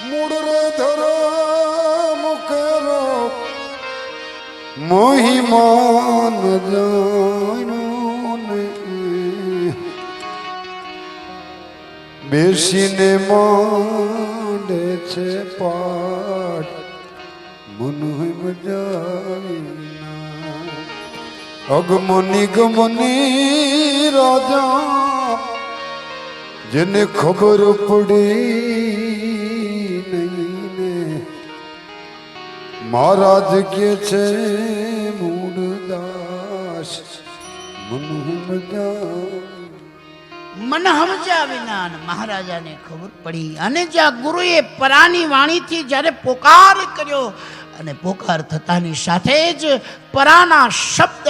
મૂળ રે ધરો મુકેરો મોહી મન જાણ્યું ને બેસીને માંડે છે પાઠ મન મજાના અગમની ગમની રાજા જેને ખબર પડી નહીં ને મહારાજ કે છે મૂળદાસ મન સમજ્યા વિના મહારાજાને ખબર પડી. અને જ્યાં ગુરુએ પરાની વાણીથી જ્યારે પોકાર કર્યો અને પોકાર થતાની સાથે જ પરાના શબ્દ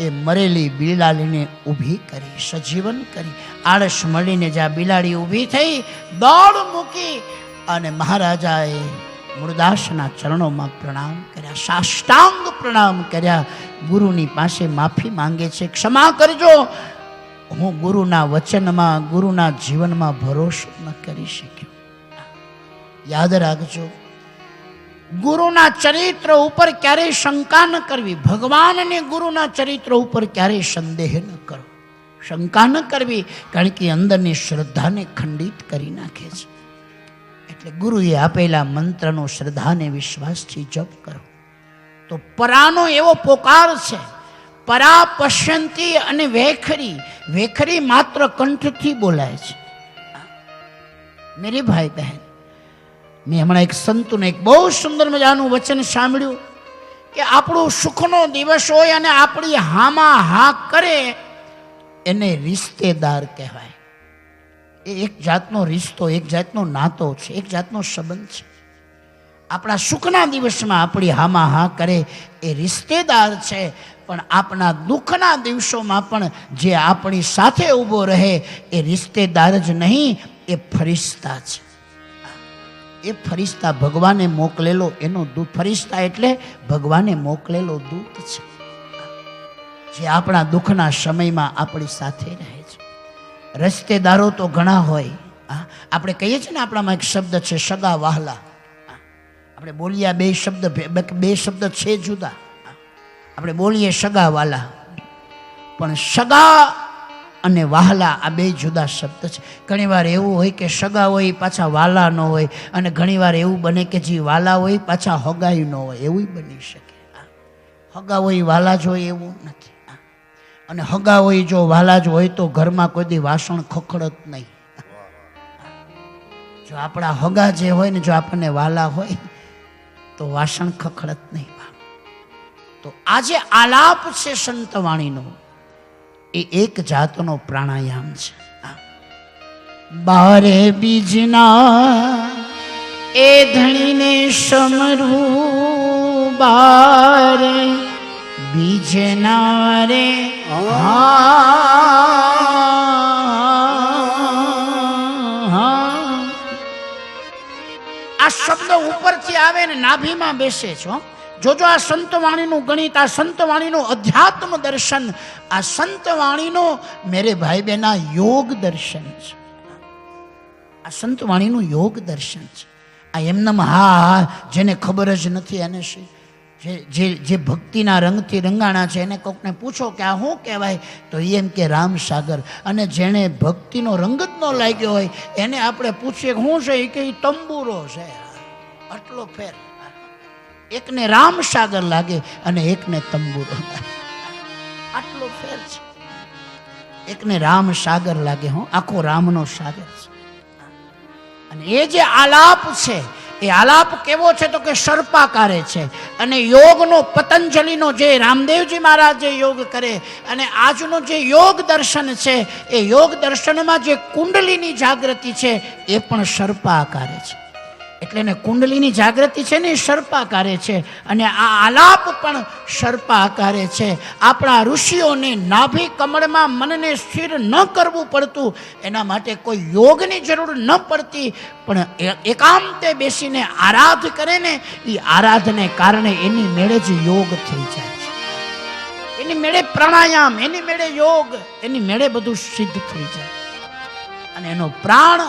એ મરેલી બિલાડીને ઊભી કરી, સજીવન કરી. આળસ મળીને જ્યાં બિલાડી ઊભી થઈ, દોડ મૂકી અને મહારાજાએ મૂળદાસના ચરણોમાં પ્રણામ કર્યા, સાષ્ટાંગ પ્રણામ કર્યા. ગુરુની પાસે માફી માંગે છે, ક્ષમા કરજો, હું ગુરુના વચનમાં ગુરુના જીવનમાં ભરોસો ન કરી શક્યો. યાદ રાખજો, ગુરુના ચરિત્ર ઉપર ક્યારેય શંકા ન કરવી. ભગવાન અને ગુરુના ચરિત્ર ઉપર ક્યારેય સંદેહ ન કરો, શંકા ન કરવી, કારણ કે અંદરની શ્રદ્ધાને ખંડિત કરી નાખે છે. એટલે ગુરુએ આપેલા મંત્રનો શ્રદ્ધાને વિશ્વાસથી જપ કરો. તો પરાનો એવો પોકાર છે. પરા પશ્યંતી અને વેખરી, વેખરી માત્ર કંઠથી બોલાય છે. મેરે ભાઈ બહેન, મેં હમણાં એક સંતનું એક બહુ સુંદર મજાનું વચન સાંભળ્યું કે આપણું સુખનો દિવસ હોય અને આપણી હામાં હા કરે એને રિશ્તેદાર કહેવાય. એ એક જાતનો રિશ્તો, એક જાતનો નાતો છે, એક જાતનો સંબંધ છે. આપણા સુખના દિવસમાં આપણી હામાં હા કરે એ રિશ્તેદાર છે, પણ આપણા દુઃખના દિવસોમાં પણ જે આપણી સાથે ઊભો રહે એ રિશ્તેદાર જ નહીં, એ ફરિશ્તા છે. એ ફરિશ્તા ભગવાને મોકલેલો એનો દૂત. ફરિશ્તા એટલે ભગવાને મોકલેલો દૂત છે, જે આપણા દુઃખના સમયમાં આપણી સાથે રહે છે. રિશ્તેદારો તો ઘણા હોય. આપણે કહીએ છીએ ને, આપણામાં એક શબ્દ છે સગા વહાલા. આપણે બોલીએ બે શબ્દ છે જુદા. આપણે બોલીએ સગા વાલા, પણ સગા અને વહાલા આ બે જુદા શબ્દ છે. ઘણીવાર એવું હોય કે સગા હોય પાછા વાલા ન હોય, અને ઘણીવાર એવું બને કે જે વાલા હોય પાછા હગાઈ ન હોય, એવું બની શકે. હગા હોય વાલા જ હોય એવું નથી, અને હગા હોય જો વાલા જ હોય તો ઘરમાં કોઈ દી વાસણ ખખડત નહીં. જો આપણા હગા જે હોય ને, જો આપણને વાલા હોય તો વાસણ ખખડત નહીં. તો આજે આલાપ છે સંતવાણીનો, એ એક જાતનો પ્રાણાયામ છે. બારે બીજના એ ધણીને સમરું, બારે બીજના રે આ શબ્દ ઉપરથી આવે ને નાભીમાં બેસે છો. જોજો આ સંતવાણીનું ગણિત, આ સંતવાણીનું અધ્યાત્મ દર્શન, આ સંતવાણીનો મેરે ભાઈ બહેના યોગ દર્શન છે. આ સંતવાણીનું યોગ દર્શન છે. આ એમનેમ હા જેને ખબર જ નથી એને જે ભક્તિના રંગથી રંગાણા છે એને કોકને પૂછો કે આ શું કહેવાય, તો એમ કે રામસાગર. અને જેણે ભક્તિનો રંગ જ ન લાગ્યો હોય એને આપણે પૂછીએ કે શું છે, એ કે તંબુરો છે. આટલો ફેર. એકને રામસાગર લાગે અને એકને તંબુરો લાગે, આટલો ફેર છે. એકને રામસાગર લાગે, હું આખો રામનો સાગર છે. અને એ જે આલાપ છે, એ આલાપ કેવો છે તો કે સર્પાકારે છે. અને યોગનો પતંજલિનો જે રામદેવજી મહારાજ જે યોગ કરે, અને આજનો જે યોગ દર્શન છે, એ યોગ દર્શનમાં જે કુંડલીની જાગૃતિ છે એ પણ સર્પાકારે છે. એટલે એને કુંડલીની જાગૃતિ છે ને એ સર્પાકારે છે, અને આ આલાપ પણ સર્પાકારે છે. આપણા ઋષિઓને નાભી કમળમાં મનને સ્થિર ન કરવું પડતું, એના માટે કોઈ યોગની જરૂર ન પડતી, પણ એકાંતે બેસીને આરાધ કરે ને, એ આરાધને કારણે એની મેળે જ યોગ થઈ જાય છે. એની મેળે પ્રાણાયામ, એની મેળે યોગ, એની મેળે બધું સિદ્ધ થઈ જાય. અને એનો પ્રાણ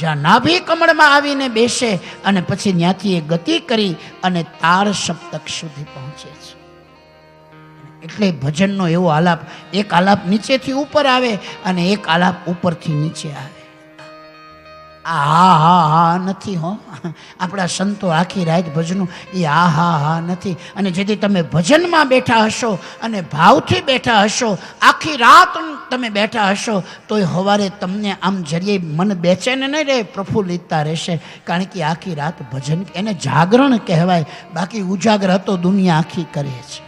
જ્યાં નાભી કમળમાં આવીને બેસે અને પછી ત્યાંથી એ ગતિ કરી અને તાર સપ્તક સુધી પહોંચે છે. એટલે ભજનનો એવો આલાપ, એક આલાપ નીચેથી ઉપર આવે અને એક આલાપ ઉપરથી નીચે આવે. આ હા હા હા નથી હો. આપણા સંતો આખી રાત ભજનું એ આ હા હા નથી. અને જેથી તમે ભજનમાં બેઠા હશો અને ભાવથી બેઠા હશો, આખી રાત તમે બેઠા હશો, તોય સવારે તમને આમ જરીએ મન બેચેન નહીં રહે, પ્રફુલ્લિતતા રહેશે. કારણ કે આખી રાત ભજન, એને જાગરણ કહેવાય. બાકી ઉજાગર તો દુનિયા આખી કરે છે.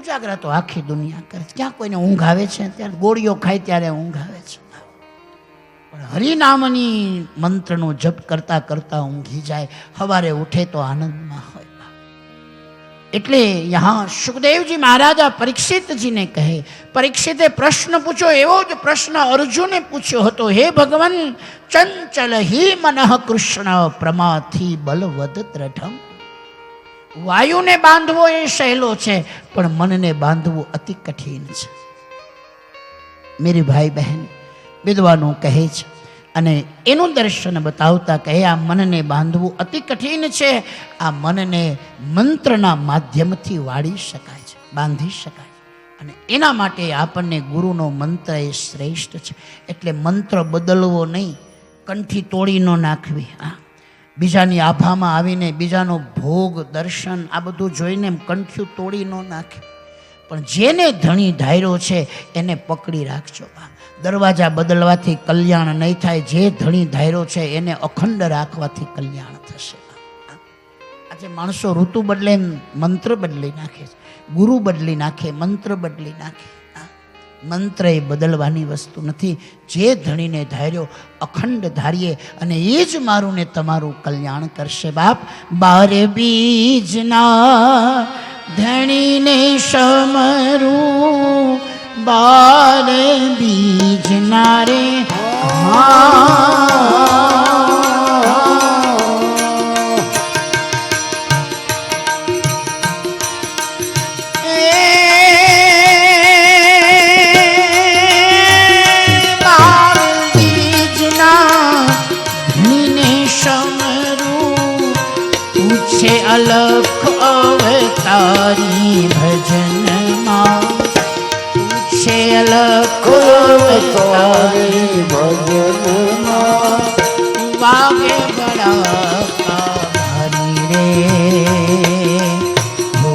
ઉજાગર તો આખી દુનિયા કરે છે. ક્યાં કોઈને ઊંઘ આવે છે? ત્યારે ગોળીઓ ખાય ત્યારે ઊંઘ આવે છે. પણ હરિનામની મંત્રનો જપ કરતા કરતા ઊંઘી જાય, સવારે ઉઠે તો આનંદમાં હોય. એટલે યહાં સુખદેવજી મહારાજા પરીક્ષિતજીને કહે, પરીક્ષિતે પ્રશ્ન પૂછ્યો, એવો જ પ્રશ્ન અર્જુને પૂછ્યો હતો. હે ભગવાન, ચંચલ હિ મનઃ કૃષ્ણ પ્રમાથી બલવદ દ્રઢમ. વાયુને બાંધવો એ સહેલો છે, પણ મનને બાંધવું અતિ કઠિન છે. મેરી ભાઈ બહેન, વિદ્વાનો કહે છે અને એનું દર્શન બતાવતા કહે, આ મનને બાંધવું અતિ કઠિન છે. આ મનને મંત્રના માધ્યમથી વાળી શકાય છે, બાંધી શકાય. અને એના માટે આપણને ગુરુનો મંત્ર એ શ્રેષ્ઠ છે. એટલે મંત્ર બદલવો નહીં, કંઠી તોડી ન નાખવી. બીજાની આભામાં આવીને બીજાનો ભોગ દર્શન આ બધું જોઈને કંઠ્યું તોડી ન નાખે. પણ જેને ધણી ધાર્યો છે એને પકડી રાખજો. દરવાજા બદલવાથી કલ્યાણ નહીં થાય. જે ધણી ધાર્યો છે એને અખંડ રાખવાથી કલ્યાણ થશે. આજે માણસો ઋતુ બદલે મંત્ર બદલી નાખે છે, ગુરુ બદલી નાખે, મંત્ર બદલી નાખે. મંત્ર એ બદલવાની વસ્તુ નથી. જે ધણીને ધાર્યો અખંડ ધારીએ અને એ જ મારું ને તમારું કલ્યાણ કરશે. બાપ, 12 બીજના ધણીને સમરું, 12 બીજના રે અલખ અવતારી ભજનમાં, છે અલખ અવતારી ભજનમાં, વાગે બડા ભારી રે હો.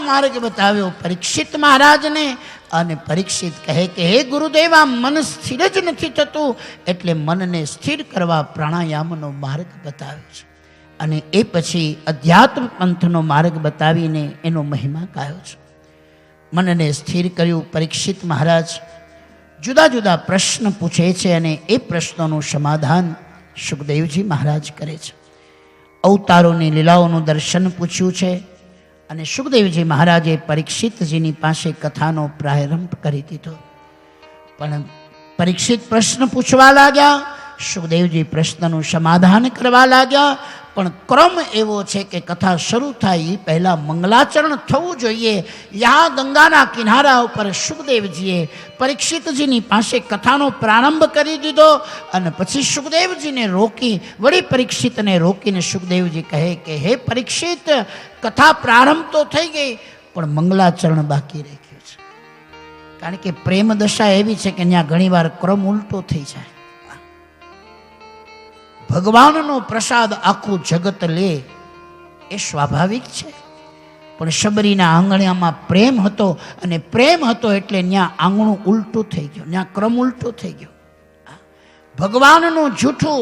માર્ગ બતાવ્યો પરીક્ષિત મહારાજને. અને પરીક્ષિત કહે કે હે ગુરુદેવ, આ મન સ્થિર જ નથી થતું, એટલે મનને સ્થિર કરવા પ્રાણાયામનો માર્ગ બતાવ્યો છે. અને એ પછી અધ્યાત્મ પંથનો માર્ગ બતાવીને એનો મહિમા ગાયો છે. મનને સ્થિર કર્યું. પરીક્ષિત મહારાજ જુદા જુદા પ્રશ્ન પૂછે છે અને એ પ્રશ્નોનું સમાધાન સુખદેવજી મહારાજ કરે છે. અવતારોની લીલાઓનું દર્શન પૂછ્યું છે. અને સુખદેવજી મહારાજે પરીક્ષિતજીની પાસે કથાનો પ્રારંભ કરી દીધો. પણ પરીક્ષિત પ્રશ્ન પૂછવા લાગ્યા, સુખદેવજી પ્રશ્નનું સમાધાન કરવા લાગ્યા. પણ ક્રમ એવો છે કે કથા શરૂ થાય એ પહેલાં મંગલાચરણ થવું જોઈએ. યા ગંગાના કિનારા ઉપર સુખદેવજીએ પરીક્ષિતજીની પાસે કથાનો પ્રારંભ કરી દીધો. અને પછી સુખદેવજીને રોકી, વળી પરીક્ષિતને રોકીને સુખદેવજી કહે કે હે પરીક્ષિત, કથા પ્રારંભ તો થઈ ગઈ પણ મંગલાચરણ બાકી રહી ગયું છે. કારણ કે પ્રેમ દશા એવી છે કે ત્યાં ઘણીવાર ક્રમ ઉલટો થઈ જાય. ભગવાનનો પ્રસાદ આખું જગત લે એ સ્વાભાવિક છે, પણ શબરીના આંગણામાં પ્રેમ હતો અને પ્રેમ હતો એટલે ત્યાં આંગણું ઉલટું થઈ ગયું, ત્યાં ક્રમ ઉલટો થઈ ગયો. ભગવાનનું જૂઠું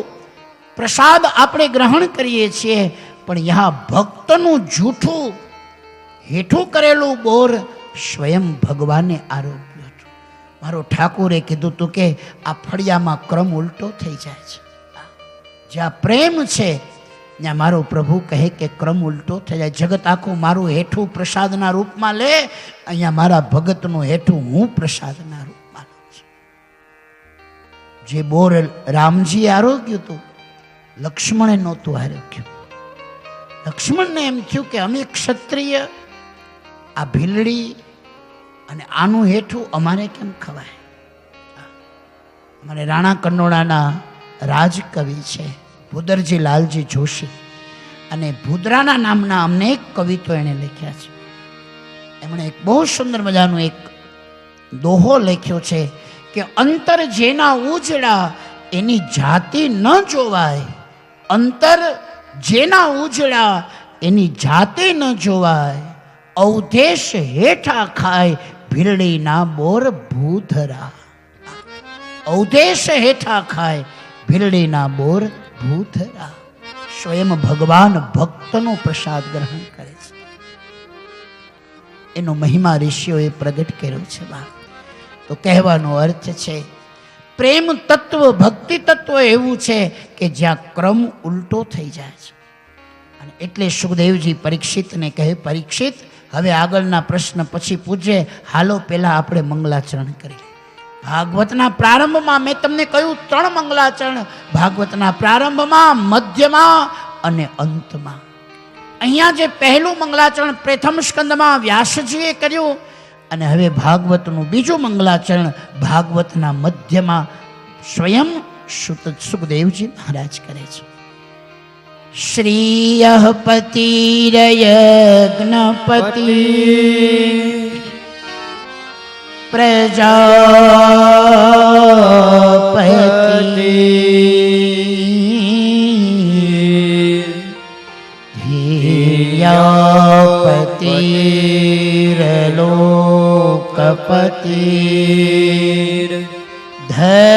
પ્રસાદ આપણે ગ્રહણ કરીએ છીએ, પણ યહાં ભક્તનું જૂઠું હેઠું કરેલું બોર સ્વયં ભગવાને આરોગ્યું હતું. મારો ઠાકુરે કીધું હતું કે આ ફળિયામાં ક્રમ ઉલટો થઈ જાય છે. જ્યાં પ્રેમ છે ત્યાં મારો પ્રભુ કહે કે ક્રમ ઉલટો થઈ જાય. જગત આખું મારું હેઠું પ્રસાદના રૂપમાં લે, અહીંયા મારા ભગતનું હેઠું હું પ્રસાદના રૂપમાં લઉં છું. જે બોર રામજી આરોગ્યું હતું, લક્ષ્મણે નહોતું આરોગ્યું. લક્ષ્મણને એમ થયું કે અમે ક્ષત્રિય, આ ભીલડી અને આનું હેઠું અમારે કેમ ખવાય. અમારે રાણા કન્નોડાના રાજકવિ છે ભૂદરજી લાલજી જોશી, અને ભૂદરાના નામના અમને એક કવિતો એણે લખ્યા છે. એમણે એક બહુ સુંદર મજાનું એક દોહો લખ્યો છે કે અંતર જેના ઉજળા એની જાતિ ન જોવાય, અંતર જેના ઉજળા એની જાતિ ન જોવાય, અવધેશ હેઠા ખાય ભીલડીના બોર ભૂધરા. અવધેશ હેઠા ખાય ભીલડીના બોર ભૂધરા. સ્વયં ભગવાન ભક્તનો પ્રસાદ ગ્રહણ કરે છે. એનો મહિમા ઋષિઓએ પ્રગટ કર્યો છે. બા તો કહેવાનો અર્થ છે પ્રેમ તત્વ, ભક્તિ તત્વ એવું છે કે જ્યાં ક્રમ ઉલટો થઈ જાય છે. અને એટલે સુખદેવજી પરીક્ષિતને કહે, પરીક્ષિત હવે આગળના પ્રશ્ન પછી પૂછે, હાલો પહેલા આપણે મંગલાચરણ કરીએ. ભાગવતના પ્રારંભમાં મેં તમને કહ્યું 3 મંગલાચરણ, ભાગવતના પ્રારંભમાં, મધ્યમાં અને અંતમાં. અહીંયા જે પહેલું મંગલાચરણ પ્રથમ સ્કંદમાં વ્યાસજીએ કર્યું, અને હવે ભાગવતનું બીજું મંગલાચરણ ભાગવતના મધ્યમાં સ્વયં સુખદેવજી મહારાજ કરે છે. શ્રીયઃ પતિરયજ્ઞપતિ પ્રજાપતિ ધિયાપતિર્લોકપતિ ધરાપતિ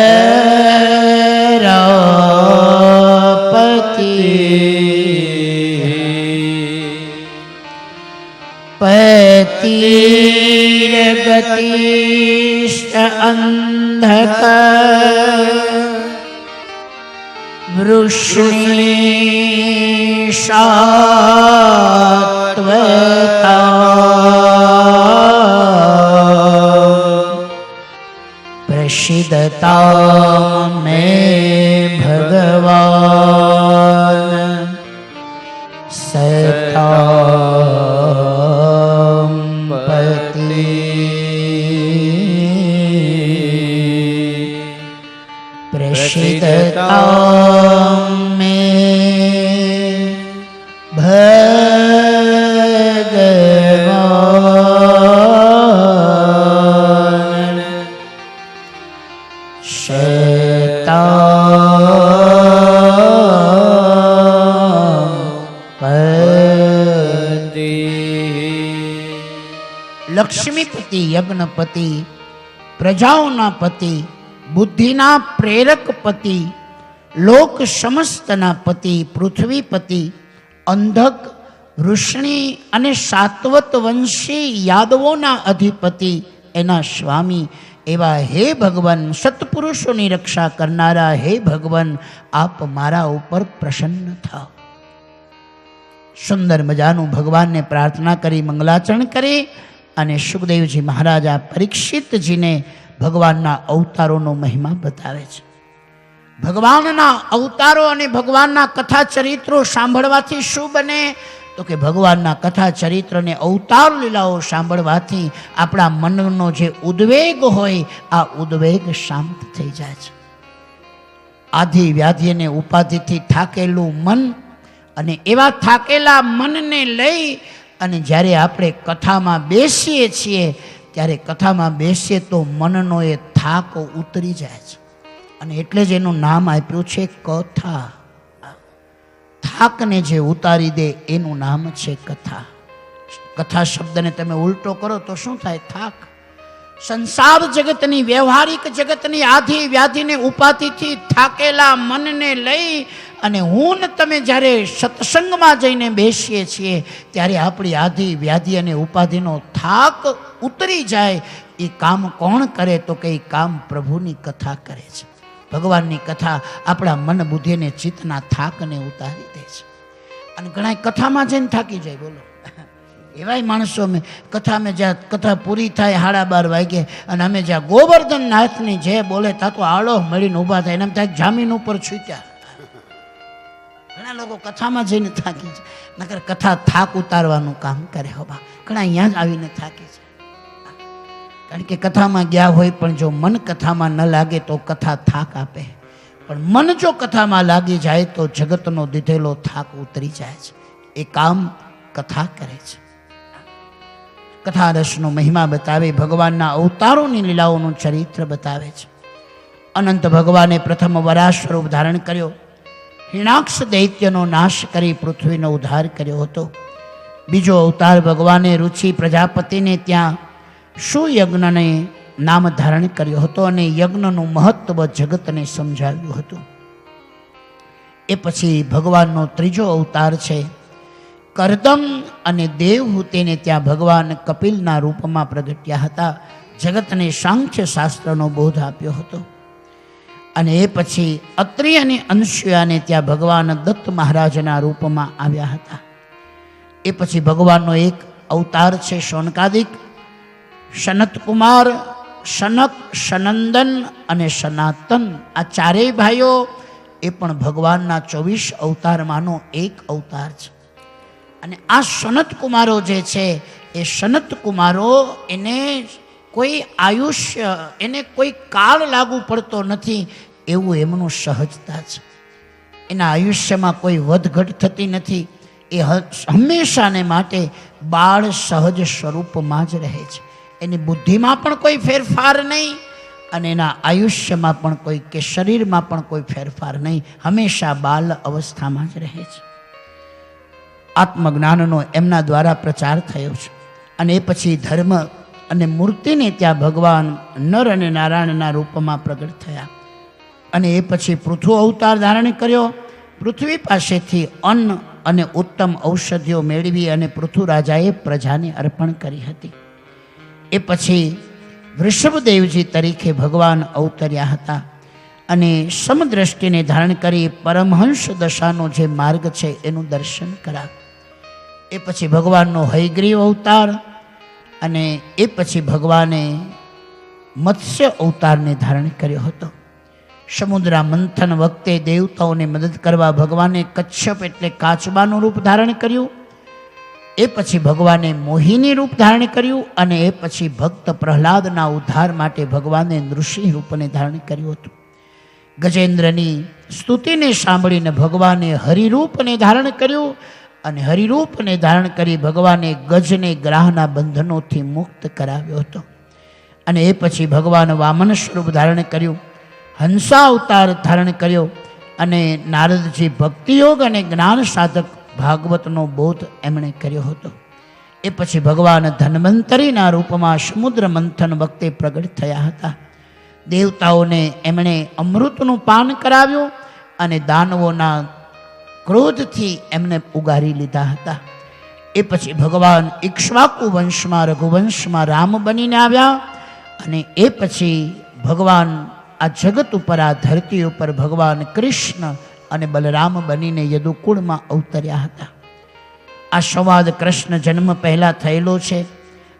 પતિર્ગતિશ્ચ અંધક વૃષ્ણિ સાત્વતા પ્રસિદ્ધતા મે ભગવાન સતામ પતિ પ્રસિદ્ધતા મે ભગવાન સતામ પતિ. લક્ષ્મીપતિ, યજ્ઞપતિ, પ્રજાઓના પતિ, બુદ્ધિના પ્રેરક પતિ, લોક સમસ્તના પતિ, પૃથ્વીપતિ, અંધક, વૃષ્ણિ અને સાત્વત વંશી યાદવોના અધિપતિ, એના સ્વામી એવા હે ભગવાન, સત્પુરુષોની રક્ષા કરનારા હે ભગવાન, આપ મારા ઉપર પ્રસન્ન થાઓ. સુંદર મજાનું ભગવાનને પ્રાર્થના કરી મંગલાચરણ કરી અને સુખદેવજી મહારાજ આ પરીક્ષિતજીને ભગવાનના અવતારોનો મહિમા બતાવે છે. ભગવાનના અવતારો અને ભગવાનના કથા ચરિત્રો સાંભળવાથી શું બને? તો કે ભગવાનના કથા ચરિત્ર અને અવતાર લીલાઓ સાંભળવાથી આપણા મનનો જે ઉદ્વેગ હોય આ ઉદ્વેગ શાંત થઈ જાય છે. આધિ વ્યાધિ અને ઉપાધિથી થાકેલું મન, અને એવા થાકેલા મનને લઈ અને જ્યારે આપણે કથામાં બેસીએ છીએ ત્યારે કથામાં બેસીએ તો મનનો એ થાક ઉતરી જાય છે. અને એટલે જ એનું નામ આપ્યું છે કથા. થાકને જે ઉતારી દે એનું નામ છે કથા. કથા શબ્દને તમે ઉલટો કરો તો શું થાય? થાક. સંસાર જગતની, વ્યવહારિક જગતની આધિ વ્યાધિને ઉપાધિથી થાકેલા મનને લઈ અને હું ને તમે જ્યારે સત્સંગમાં જઈને બેસીએ છીએ ત્યારે આપણી આધિ વ્યાધિ અને ઉપાધિનો થાક ઉતરી જાય. એ કામ કોણ કરે? તો કે એ કામ પ્રભુની કથા કરે છે. ભગવાનની કથા આપણા મન બુદ્ધિ અને ચિત્તના થાકને ઉતારી દે છે. અને ઘણા કથામાં જઈને થાકી જાય. બોલો, એવાય માણસો અમે કથા મેં જ્યાં કથા પૂરી થાય 12:30 વાગે અને અમે જ્યાં ગોવર્ધન નાથની જે બોલે ત્યાં તો આળો મળીને ઊભા થાય એમ થાય જામીન ઉપર છૂટ્યા. ઘણા લોકો કથામાં જઈને થાકી છે, નકર કથા થાક ઉતારવાનું કામ કરે. હોબા ઘણા અહીંયા જ આવીને થાકી છે, કારણ કે કથામાં ગયા હોય પણ જો મન કથામાં ન લાગે તો કથા થાક આપે, પણ મન જો કથામાં લાગી જાય તો જગતનો દીધેલો થાક ઉતરી જાય છે. એ કામ કથા કરે છે. કથા રસનો મહિમા બતાવે, ભગવાનના અવતારોની લીલાઓનું ચરિત્ર બતાવે છે. અનંત ભગવાને પ્રથમ વરાહ સ્વરૂપ ધારણ કર્યો, હિરણાક્ષ દૈત્યનો નાશ કરી પૃથ્વીનો ઉદ્ધાર કર્યો હતો. બીજો અવતાર ભગવાને રુચિ પ્રજાપતિને ત્યાં સુયજ્ઞને નામ ધારણ કર્યો હતો અને યજ્ઞનું મહત્વ જગતને સમજાવ્યું હતું. એ પછી ભગવાનનો ત્રીજો અવતાર છે કરદમ અને દેવહૂતિને ત્યાં ભગવાન કપિલના રૂપમાં પ્રગટ્યા હતા. જગતને સાંખ્ય શાસ્ત્રનો બોધ આપ્યો હતો. અને એ પછી અત્રિ અને અંશુયાને ત્યાં ભગવાન દત્ત મહારાજના રૂપમાં આવ્યા હતા. એ પછી ભગવાનનો એક અવતાર છે શૌનકાદિક, સનતકુમાર, સનક, સનંદન અને સનાતન. આ ચારેય ભાઈઓ એ પણ ભગવાનના 24 અવતારમાંનો એક અવતાર છે. અને આ સનત કુમારો જે છે એ સનત કુમારો એને કોઈ આયુષ્ય, એને કોઈ કાળ લાગુ પડતો નથી એવું એમનું સહજતા છે. એના આયુષ્યમાં કોઈ વધઘટ થતી નથી. એ હંમેશાને માટે બાળ સહજ સ્વરૂપમાં જ રહે છે. એની બુદ્ધિમાં પણ કોઈ ફેરફાર નહીં અને એના આયુષ્યમાં પણ કોઈ, કે શરીરમાં પણ કોઈ ફેરફાર નહીં. હંમેશા બાલ અવસ્થામાં જ રહે છે. આત્મજ્ઞાનનો એમના દ્વારા પ્રચાર થયો છે. અને એ પછી ધર્મ અને મૂર્તિને ત્યાં ભગવાન નર અને નારાયણના રૂપમાં પ્રગટ થયા. અને એ પછી પૃથુ અવતાર ધારણ કર્યો. પૃથ્વી પાસેથી અન્ન અને ઉત્તમ ઔષધિઓ મેળવી અને પૃથુ રાજાએ પ્રજાને અર્પણ કરી હતી. એ પછી વૃષભદેવજી તરીકે ભગવાન અવતર્યા હતા અને સમદ્રષ્ટિને ધારણ કરી પરમહંસ દશાનો જે માર્ગ છે એનું દર્શન કરાવ્યું. એ પછી ભગવાનનો હયગ્રીવ અવતાર અને એ પછી ભગવાને મત્સ્ય અવતારને ધારણ કર્યો હતો. સમુદ્ર મંથન વખતે દેવતાઓને મદદ કરવા ભગવાને કચ્છપ એટલે કાચબાનું રૂપ ધારણ કર્યું. એ પછી ભગવાને મોહિની રૂપ ધારણ કર્યું અને એ પછી ભક્ત પ્રહલાદના ઉદ્ધાર માટે ભગવાને નૃસિંહ રૂપને ધારણ કર્યું હતું. ગજેન્દ્રની સ્તુતિને સાંભળીને ભગવાને હરિરૂપને ધારણ કર્યું અને હરિરૂપને ધારણ કરી ભગવાને ગજને ગ્રાહના બંધનોથી મુક્ત કરાવ્યો હતો. અને એ પછી ભગવાન વામન સ્વરૂપ ધારણ કર્યું, હંસા અવતાર ધારણ કર્યો અને નારદજી ભક્તિયોગ અને જ્ઞાન સાધક ભાગવતનો બોધ એમણે કર્યો હતો. એ પછી ભગવાન ધન્વંતરીના રૂપમાં સમુદ્ર મંથન વખતે પ્રગટ થયા હતા. દેવતાઓને એમણે અમૃતનું પાન કરાવ્યું અને દાનવોના ક્રોધથી એમને ઉગારી લીધા હતા. એ પછી ભગવાન ઇક્ષ્વાકુ વંશમાં રઘુવંશમાં રામ બનીને આવ્યા અને એ પછી ભગવાન આ જગત ઉપર, આ ધરતી ઉપર ભગવાન કૃષ્ણ અને બલરામ બનીને યદુકુળમાં અવતર્યા હતા. આ સંવાદ કૃષ્ણ જન્મ પહેલાં થયેલો છે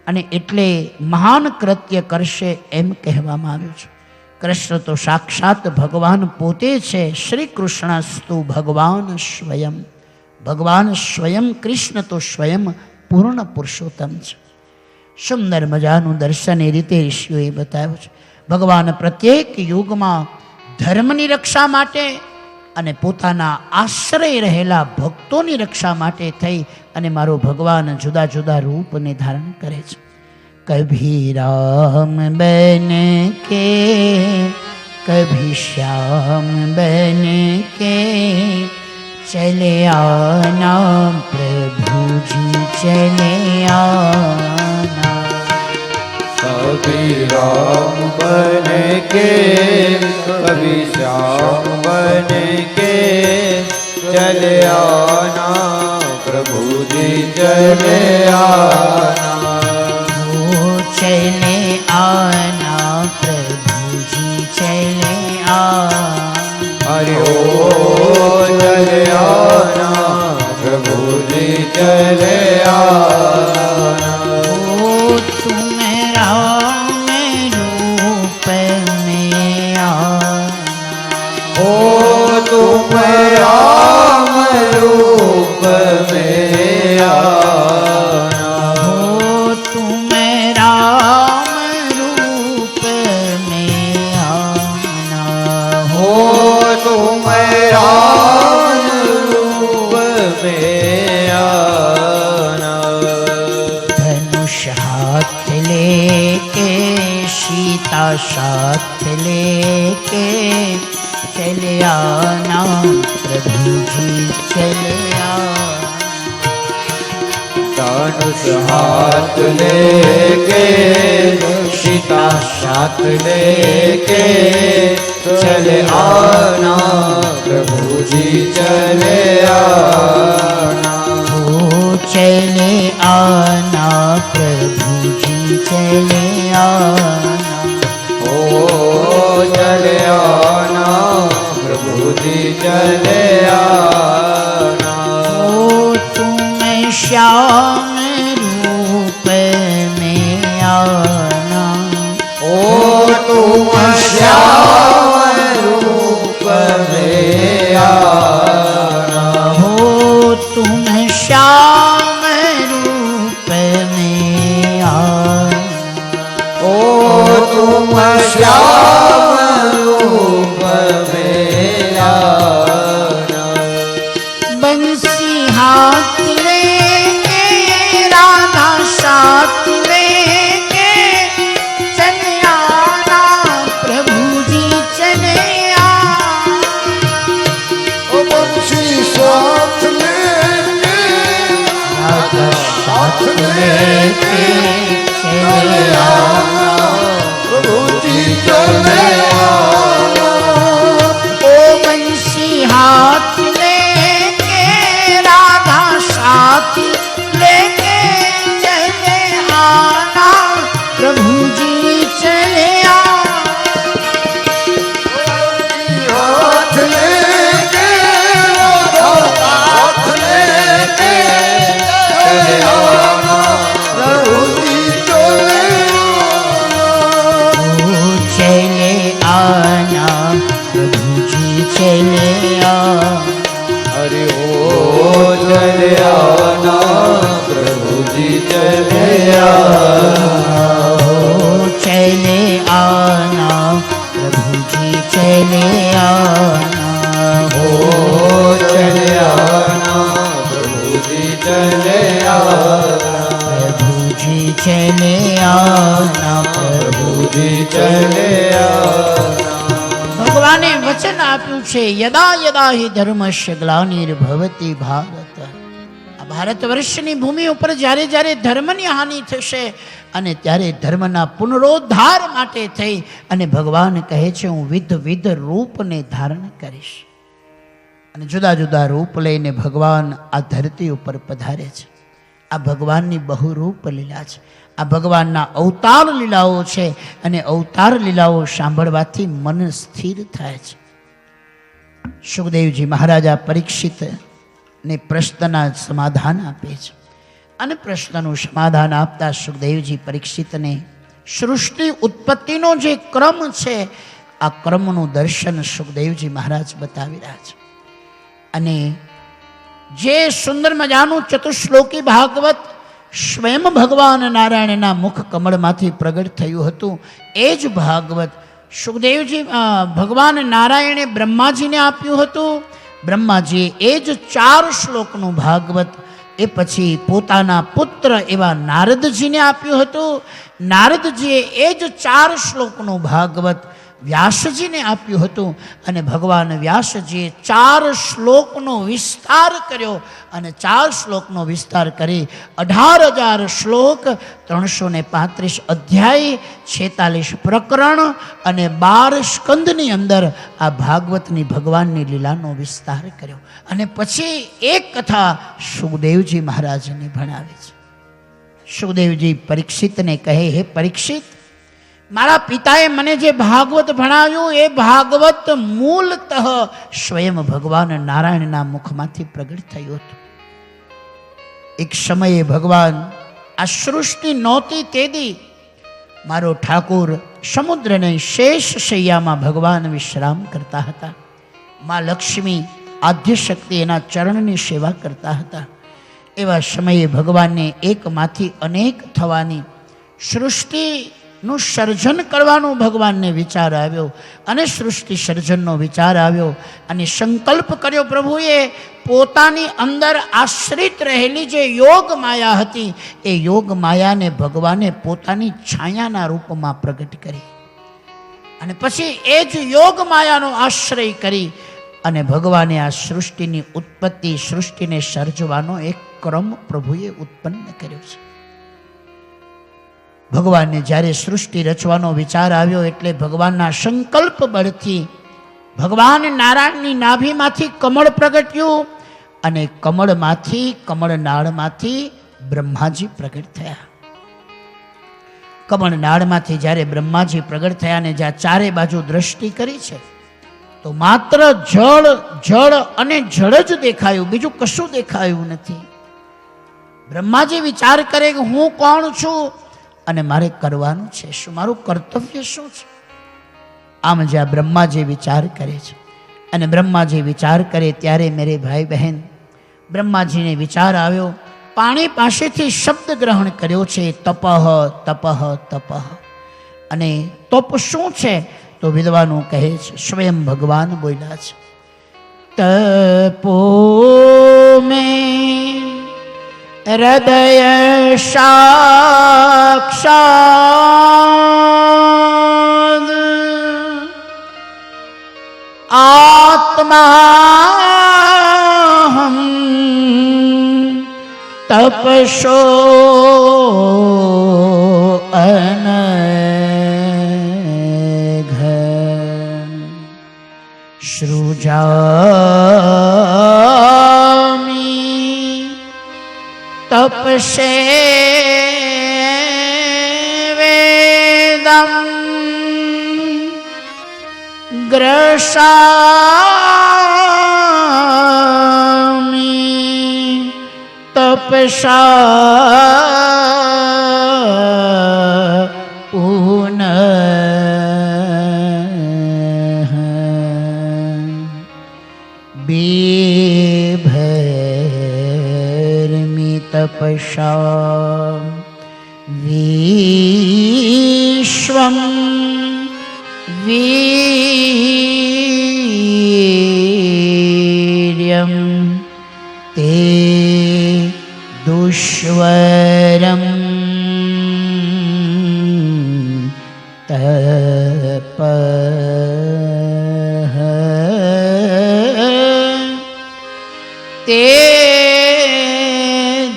અને એટલે મહાન કૃત્ય કરશે એમ કહેવામાં આવ્યું છે. કૃષ્ણ તો સાક્ષાત ભગવાન પોતે છે. શ્રી કૃષ્ણસ્તુ ભગવાન સ્વયં. ભગવાન સ્વયં કૃષ્ણ તો સ્વયં પૂર્ણ પુરુષોત્તમ છે. સુંદર મજાનું દર્શન એ રીતે ઋષિઓએ બતાવ્યું છે. ભગવાન પ્રત્યેક યુગમાં ધર્મની રક્ષા માટે અને પોતાના આશ્રય રહેલા ભક્તોની રક્ષા માટે થઈ અને મારો ભગવાન જુદા જુદા રૂપને ધારણ કરે છે. કભી રામ બન કે કભી શ્યામ બન કે ચલે આના પ્રભુજી ચલે આના. कभी राम बने के कभी श्याम बने के चले आना प्रभु जी चले आना. चले आना प्रभुजी चले आना. हरि ओ चले आना प्रभु जी चले आना. चले धनुष हाथ लेके सीता साथ लेके चले आना प्रभु जी चले आना ओ चले आना प्रभु जी चले आना ओ चले आना प्रभु जी चले आना ओ तुम श्याम रूप में आना ओ तुम श्याम रूप में आना हो तुम श्याम रूप में आना ओ तुम श्याम रूप में आना बंसी हाथ लेके राधा साथ लेके चले आना प्रभु जी चले आना ओ बंसी साथ लेके राधा साथ लेके चले आना प्रभु जी चले आना ओ बंसी हाथ लेके राधा साथ लेके चले आना प्रभु जी चले आना हाथ लेके राधा हाथ लेके चले आना प्रभु जी चले ओ चले आना प्रभु जी चले आना अरे ओ चले आना प्रभु जी चले आना ओ चले आना प्रभु जी चले आना ओ चले आना प्रभु जी चले आना प्रभु जी चले आना प्रभु जी चले आना ભગવાને વચન આપ્યું છે યદા યદા હિ ધર્મસ્ય ગ્લાનિર્ભવતિ ભારત આ ભારત વર્ષની ભૂમિ ઉપર જ્યારે જ્યારે ધર્મની હાનિ થશે અને ત્યારે ધર્મના પુનરોદ્ધાર માટે થઈ અને ભગવાન કહે છે હું વિધ રૂપને ધારણ કરીશ અને જુદા જુદા રૂપ લઈને ભગવાન આ ધરતી ઉપર પધારે છે આ ભગવાનની બહુરૂપ લીલા છે આ ભગવાનના અવતાર લીલાઓ છે અને અવતાર લીલાઓ સાંભળવાથી મન સ્થિર થાય છે સુખદેવજી મહારાજા પરીક્ષિતને પ્રશ્નના સમાધાન આપે છે અને પ્રશ્નનું સમાધાન આપતા સુખદેવજી પરીક્ષિતને સૃષ્ટિ ઉત્પત્તિનો જે ક્રમ છે આ ક્રમનું દર્શન સુખદેવજી મહારાજ બતાવી રહ્યા છે અને જે સુંદર મજાનું ચતુશ્લોકી ભાગવત સ્વયં ભગવાન નારાયણના મુખ કમળમાંથી પ્રગટ થયું હતું એ જ ભાગવત સુખદેવજી ભગવાન નારાયણે બ્રહ્માજીને આપ્યું હતું બ્રહ્માજીએ એ જ 4 શ્લોકનું ભાગવત એ પછી પોતાના પુત્ર એવા નારદજીને આપ્યું હતું નારદજીએ એ જ 4 શ્લોકનું ભાગવત વ્યાસજીને આપ્યું હતું અને ભગવાન વ્યાસજીએ 4 શ્લોકનો વિસ્તાર કર્યો અને 4 શ્લોકનો વિસ્તાર કરી 18,000 શ્લોક 335 અધ્યાય 46 પ્રકરણ અને 12 સ્કંદની અંદર આ ભાગવતની ભગવાનની લીલાનો વિસ્તાર કર્યો અને પછી એક કથા સુખદેવજી મહારાજને ભણાવે છે સુખદેવજી પરીક્ષિતને કહે હે પરીક્ષિત મારા પિતાએ મને જે ભાગવત ભણાવ્યું એ ભાગવત મૂલતઃ સ્વયં ભગવાન નારાયણના મુખમાંથી પ્રગટ થયું હતું એક સમયે ભગવાન આ સૃષ્ટિ નહોતી તેદી મારો ઠાકુર સમુદ્રને શેષ શૈયામાં ભગવાન વિશ્રામ કરતા હતા માં લક્ષ્મી આદ્ય શક્તિ એના ચરણની સેવા કરતા હતા એવા સમયે ભગવાનને એકમાંથી અનેક થવાની સૃષ્ટિનું સર્જન કરવાનો ભગવાનને વિચાર આવ્યો અને સૃષ્ટિ સર્જનનો વિચાર આવ્યો અને સંકલ્પ કર્યો પ્રભુએ પોતાની અંદર આશ્રિત રહેલી જે યોગ માયા હતી એ યોગ માયાને ભગવાને પોતાની છાયાના રૂપમાં પ્રગટ કરી અને પછી એ જ યોગ માયાનો આશ્રય કરી અને ભગવાને આ સૃષ્ટિની ઉત્પત્તિ, સૃષ્ટિને સર્જવાનો એક ક્રમ પ્રભુએ ઉત્પન્ન કર્યો છે. ભગવાનને જ્યારે સૃષ્ટિ રચવાનો વિચાર આવ્યો એટલે ભગવાનના સંકલ્પ બળથી ભગવાન નારાયણની નાભીમાંથી કમળ પ્રગટ્યું અને કમળમાંથી, કમળનાળમાંથી બ્રહ્માજી પ્રગટ થયા. કમળનાળમાંથી જ્યારે બ્રહ્માજી પ્રગટ થયા ને જ્યાં ચારે બાજુ દ્રષ્ટિ કરી છે તો માત્ર જળ, જળ અને જળ જ દેખાયું, બીજું કશું દેખાયું નથી. બ્રહ્માજી વિચાર કરે કે હું કોણ છું અને મારે કરવાનું છે શું, મારું કર્તવ્ય શું છે. આમ જ્યાં બ્રહ્માજી વિચાર કરે છે અને બ્રહ્માજી વિચાર કરે ત્યારે મેરે ભાઈ બહેન બ્રહ્માજીને વિચાર આવ્યો, પાણી પાસેથી શબ્દ ગ્રહણ કર્યો છે, તપઃ તપઃ તપઃ. અને તપ શું છે તો વિદ્વાનો કહે છે, સ્વયં ભગવાન બોલ્યા છે, તપો મેં હૃદય સાક્ષાદ આત્મા તપસો અનઘ સૃજામી તપસે વેદમ ગ્રસામી તપસા પુનઃ બેભરમી તપસા વિશ્વમ વીર્યમ તે દુષ્વરમ તપ તે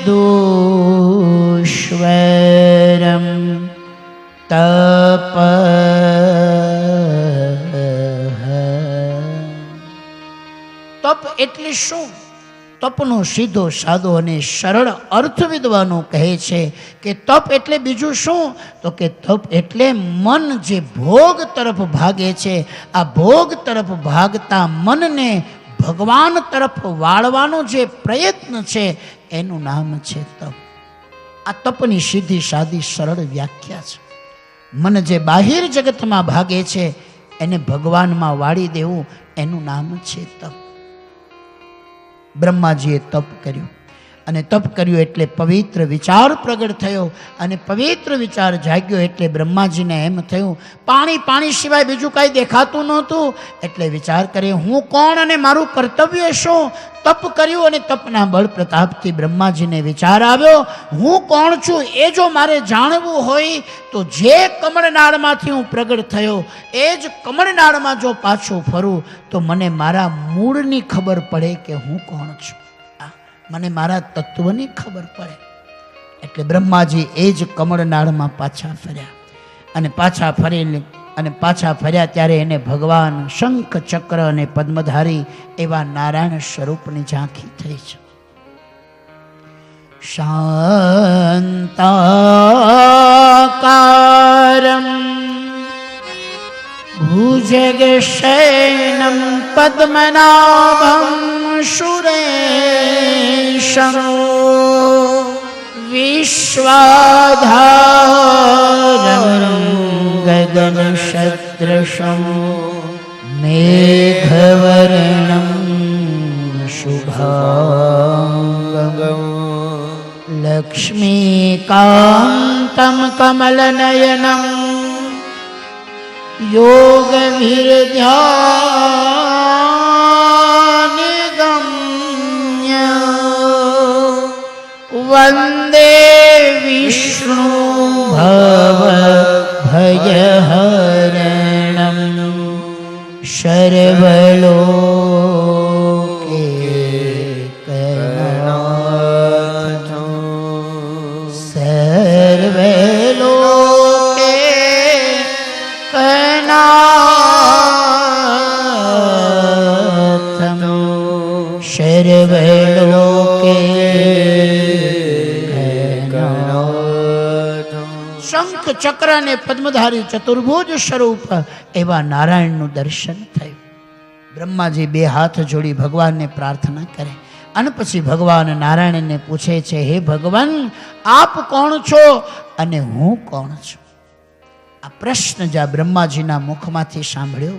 દુષ્વરમ તપ. તપ એટલે શું? તપનો સીધો સાદો અને સરળ અર્થ વિદ્વાનો કહે છે કે તપ એટલે બીજું શું તો કે તપ એટલે મન જે ભોગ તરફ ભાગે છે, આ ભોગ તરફ ભાગતા મનને ભગવાન તરફ વાળવાનો જે પ્રયત્ન છે એનું નામ છે તપ. આ તપની સીધી સાદી સરળ વ્યાખ્યા છે. મન જે બાહિર જગતમાં ભાગે છે એને ભગવાનમાં વાળી દેવું એનું નામ છે તપ. બ્રહ્માજીએ તપ કર્યું અને તપ કર્યું એટલે પવિત્ર વિચાર પ્રગટ થયો અને પવિત્ર વિચાર જાગ્યો એટલે બ્રહ્માજીને એમ થયું પાણી, પાણી સિવાય બીજું કાંઈ દેખાતું નહોતું. એટલે વિચાર કર્યો હું કોણ અને મારું કર્તવ્ય શું. તપ કર્યું અને તપના બળ પ્રતાપથી બ્રહ્માજીને વિચાર આવ્યો હું કોણ છું એ જો મારે જાણવું હોય તો જે કમળનાળમાંથી હું પ્રગટ થયો એ જ કમળનાળમાં જો પાછું ફરું તો મને મારા મૂળની ખબર પડે કે હું કોણ છું, મને મારા તત્વની ખબર પડે. એટલે બ્રહ્માજી એ જ કમળનાળમાં પાછા ફર્યા અને પાછા ફર્યા ત્યારે એને ભગવાન શંખ, ચક્ર અને પદ્મધારી એવા નારાયણ સ્વરૂપની ઝાંખી થઈ છે. શાંતાકારમ ભુજગશયનમ પદ્મનાભમ સુરેશમ વિશ્વાધારમ ગગનસદૃશમ મેઘવર્ણમ શુભાંગમ લક્ષ્મીકાંતમ કમલનયનમ યોગવિરધ્યાનિગમ્ય વંદે વિષ્ણુ ભવ ભયહરણમ સર્વલોક સર્વલોકે શંખ ચક્ર અને પદ્મધારી ચતુર્ભુજ સ્વરૂપ એવા નારાયણનું દર્શન થયું. બ્રહ્માજી બે હાથ જોડી ભગવાનને પ્રાર્થના કરે અને પછી ભગવાન નારાયણને પૂછે છે, હે ભગવાન, આપ કોણ છો અને હું કોણ છું? આ પ્રશ્ન જ્યાં બ્રહ્માજીના મુખમાંથી સાંભળ્યો,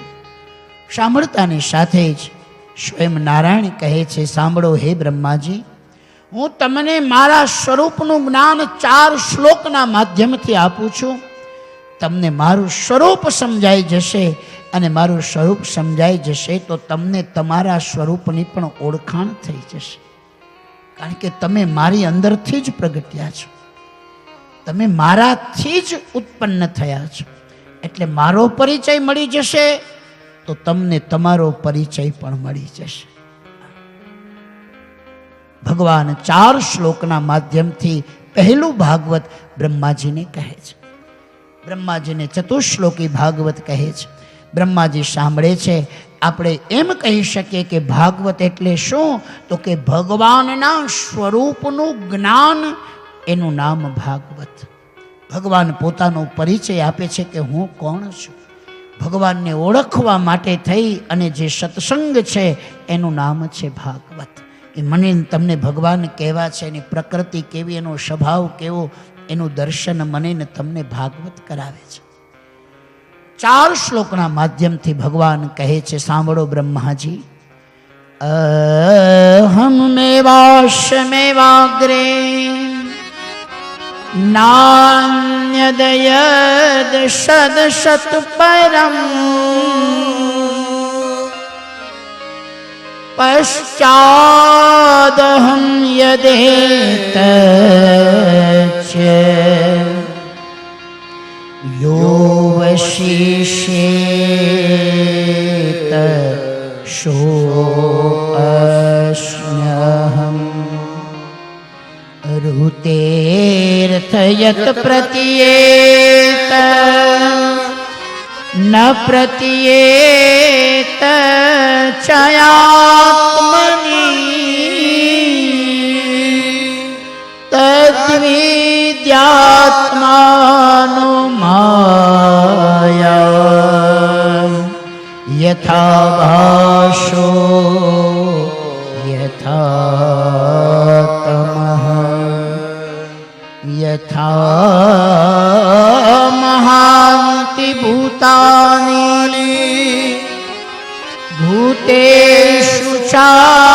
સાંભળતાની સાથે જ સ્વયં નારાયણ કહે છે, સાંભળો હે બ્રહ્માજી, હું તમને મારા સ્વરૂપનું જ્ઞાન 4 શ્લોકના માધ્યમથી આપું છું. તમને મારું સ્વરૂપ સમજાઈ જશે અને મારું સ્વરૂપ સમજાઈ જશે તો તમને તમારા સ્વરૂપની પણ ઓળખાણ થઈ જશે. કારણ કે તમે મારી અંદરથી જ પ્રગટ્યા છો, તમે મારાથી જ ઉત્પન્ન થયા છો. એટલે મારો પરિચય મળી જશે તો તમને તમારો પરિચય પણ મળી જશે. ભગવાન 4 શ્લોકના માધ્યમથી પહેલું ભાગવત બ્રહ્માજીને કહે છે. બ્રહ્માજીને ચતુશ્લોકી ભાગવત કહે છે. બ્રહ્માજી સાંભળે છે. આપણે એમ કહી શકીએ કે ભાગવત એટલે શું? તો કે ભગવાનના સ્વરૂપનું જ્ઞાન, એનું નામ ભાગવત. ભગવાન પોતાનો પરિચય આપે છે કે હું કોણ છું. ભગવાનને ઓળખવા માટે થઈ અને જે સત્સંગ છે એનું નામ છે ભાગવત. એ મને તમને ભગવાન કેવા છે, એની પ્રકૃતિ કેવી, એનો સ્વભાવ કેવો, એનું દર્શન મને ને તમને ભાગવત કરાવે છે. 4 શ્લોકના માધ્યમથી ભગવાન કહે છે, સાંભળો બ્રહ્માજી, અહમ મેવાશ્મેવાગ્રે નાન્યદયદ સદસત પરમ પશ્ચાદહમ યદેત યો વશિષ્યેત સોऽસ્મ્યહં ઋતેર્થયત પ્રતિયેત ન પ્રતિયેત ચયાત્મની તદ્વિદ્યાત્માનો માયા યથા ભાષો યથા તમઃ યથા મહાન્તિ ભૂતાની ભૂતેષુ ચાવચેષ્વનું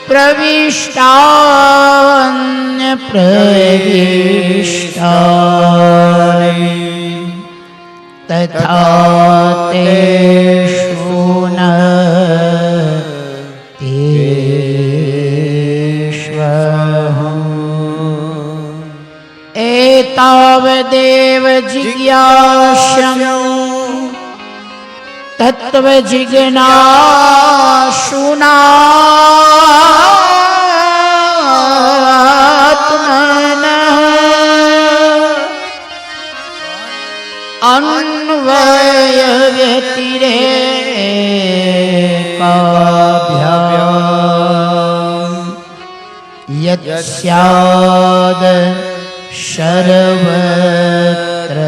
પ્રવિષ્ટાન્ય પ્રવિષ્ટાની તથા તેષુ ન તેષ્વહં એતાવદેવ જિજ્ઞાસ્યં તત્ત્વજિજ્ઞાસુનાત્મનઃ અન્વય વ્યતિરેકાભ્યામ યત સ્યાદ સર્વત્ર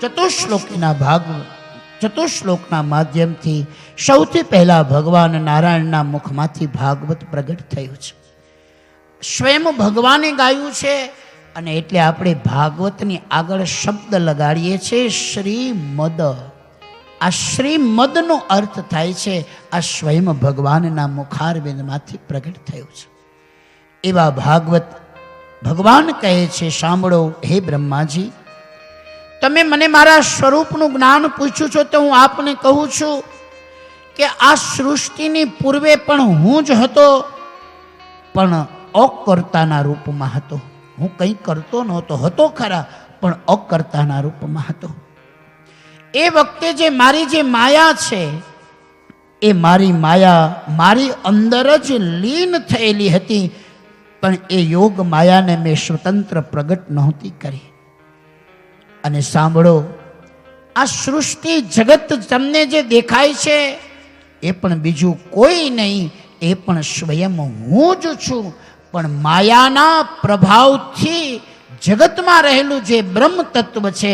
ચતુશ્લોકના ભાગવત, ચતુશ્લોકના માધ્યમથી સૌથી પહેલા ભગવાન નારાયણના મુખમાંથી ભાગવત પ્રગટ થયું છે. સ્વયં ભગવાને ગાયું છે અને એટલે આપણે ભાગવતની આગળ શબ્દ લગાડીએ છીએ શ્રીમદ. આ શ્રીમદનો અર્થ થાય છે આ સ્વયં ભગવાનના મુખારવિંદમાંથી પ્રગટ થયું છે. એવા ભાગવત ભગવાન કહે છે, સાંભળો હે બ્રહ્માજી, તમે મને મારા સ્વરૂપનું જ્ઞાન પૂછ્યું છો તો હું આપને કહું છું કે આ સૃષ્ટિની પૂર્વે પણ હું જ હતો, પણ અકર્તાના રૂપમાં હતો. હું કંઈ કરતો નહોતો, હતો ખરા પણ અકર્તાના રૂપમાં હતો. એ વખતે જે મારી માયા છે એ મારી માયા મારી અંદર જ લીન થયેલી હતી. પણ એ યોગ માયાને મેં સ્વતંત્ર પ્રગટ નહોતી કરી. અને સાંભળો, આ સૃષ્ટિ જગત તમને જે દેખાય છે એ પણ બીજું કોઈ નહીં, એ પણ સ્વયં હું જ છું. પણ માયાના પ્રભાવથી જગતમાં રહેલું જે બ્રહ્મ તત્વ છે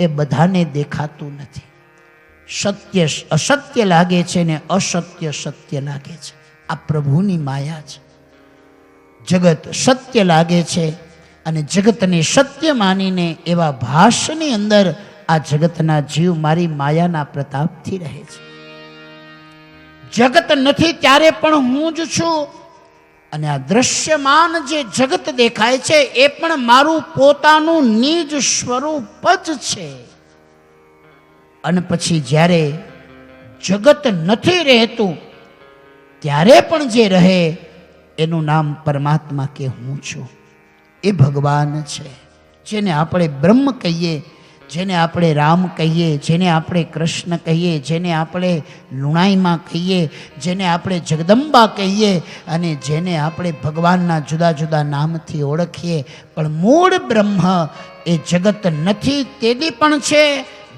એ બધાને દેખાતું નથી. સત્ય અસત્ય લાગે છે ને અસત્ય સત્ય લાગે છે. આ પ્રભુની માયા છે. જગત સત્ય લાગે છે અને જગતને સત્ય માનીને એવા ભાષની અંદર આ જગતના જીવ મારી માયાના પ્રતાપથી રહે છે. જગત નથી ત્યારે પણ હું જ છું. અને આ દ્રશ્યમાન જે જગત દેખાય છે એ પણ મારું પોતાનું નિજ સ્વરૂપ જ છે. અને પછી જ્યારે જગત નથી રહેતું ત્યારે પણ જે રહે એનું નામ પરમાત્મા કે હું છું. એ ભગવાન છે, જેને આપણે બ્રહ્મ કહીએ, જેને આપણે રામ કહીએ, જેને આપણે કૃષ્ણ કહીએ, જેને આપણે લુણાઈમાં કહીએ, જેને આપણે જગદંબા કહીએ અને જેને આપણે ભગવાનના જુદા જુદા નામથી ઓળખીએ. પણ મૂળ બ્રહ્મ એ જગત નથી તેદી પણ છે,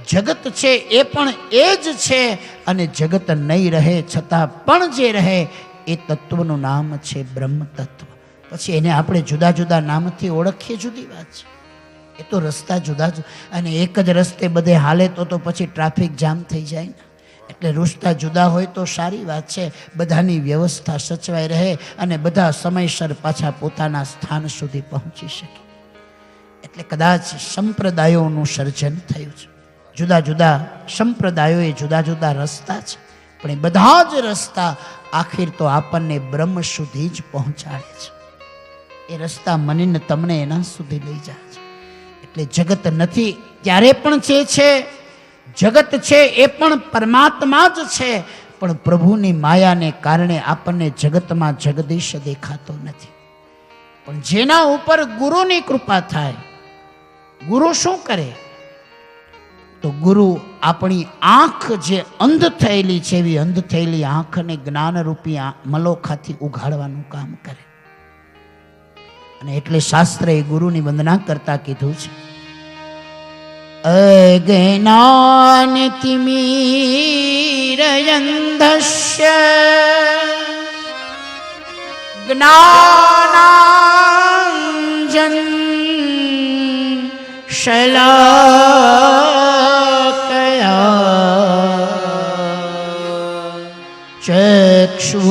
જગત છે એ પણ એ જ છે. અને જગત નહીં રહે છતાં પણ જે રહે એ તત્વનું નામ છે બ્રહ્મ તત્વ. પછી એને આપણે જુદા જુદા નામથી ઓળખીએ, જુદી વાત છે. એ તો રસ્તા જુદા જ, અને એક જ રસ્તે બધે હાલે તો પછી ટ્રાફિક જામ થઈ જાય ને. એટલે રસ્તા જુદા હોય તો સારી વાત છે, બધાની વ્યવસ્થા સચવાઈ રહે અને બધા સમયસર પાછા પોતાના સ્થાન સુધી પહોંચી શકે. એટલે કદાચ સંપ્રદાયોનું સર્જન થયું છે. જુદા જુદા સંપ્રદાયો એ જુદા જુદા રસ્તા છે, પણ એ બધા જ રસ્તા આખિર તો આપણને બ્રહ્મ સુધી જ પહોંચાડે છે. એ રસ્તા મને તમને એના સુધી લઈ જાય છે. એટલે જગત નથી ત્યારે પણ જે છે, જગત છે એ પણ પરમાત્મા જ છે. પણ પ્રભુની માયાને કારણે આપણને જગતમાં જગદીશ દેખાતો નથી. પણ જેના ઉપર ગુરુની કૃપા થાય, ગુરુ શું કરે? તો ગુરુ આપણી આંખ જે અંધ થયેલી છે એવી અંધ થયેલી આંખને જ્ઞાનરૂપી મલોખાથી ઉઘાડવાનું કામ કરે. અને એટલે શાસ્ત્રએ ગુરુની વંદના કરતા કીધું છે, અજ્ઞાન તિમિરયંધસ્ય જ્ઞાનાંજન શલાકયા ચક્ષુરુર્મિલિન્તં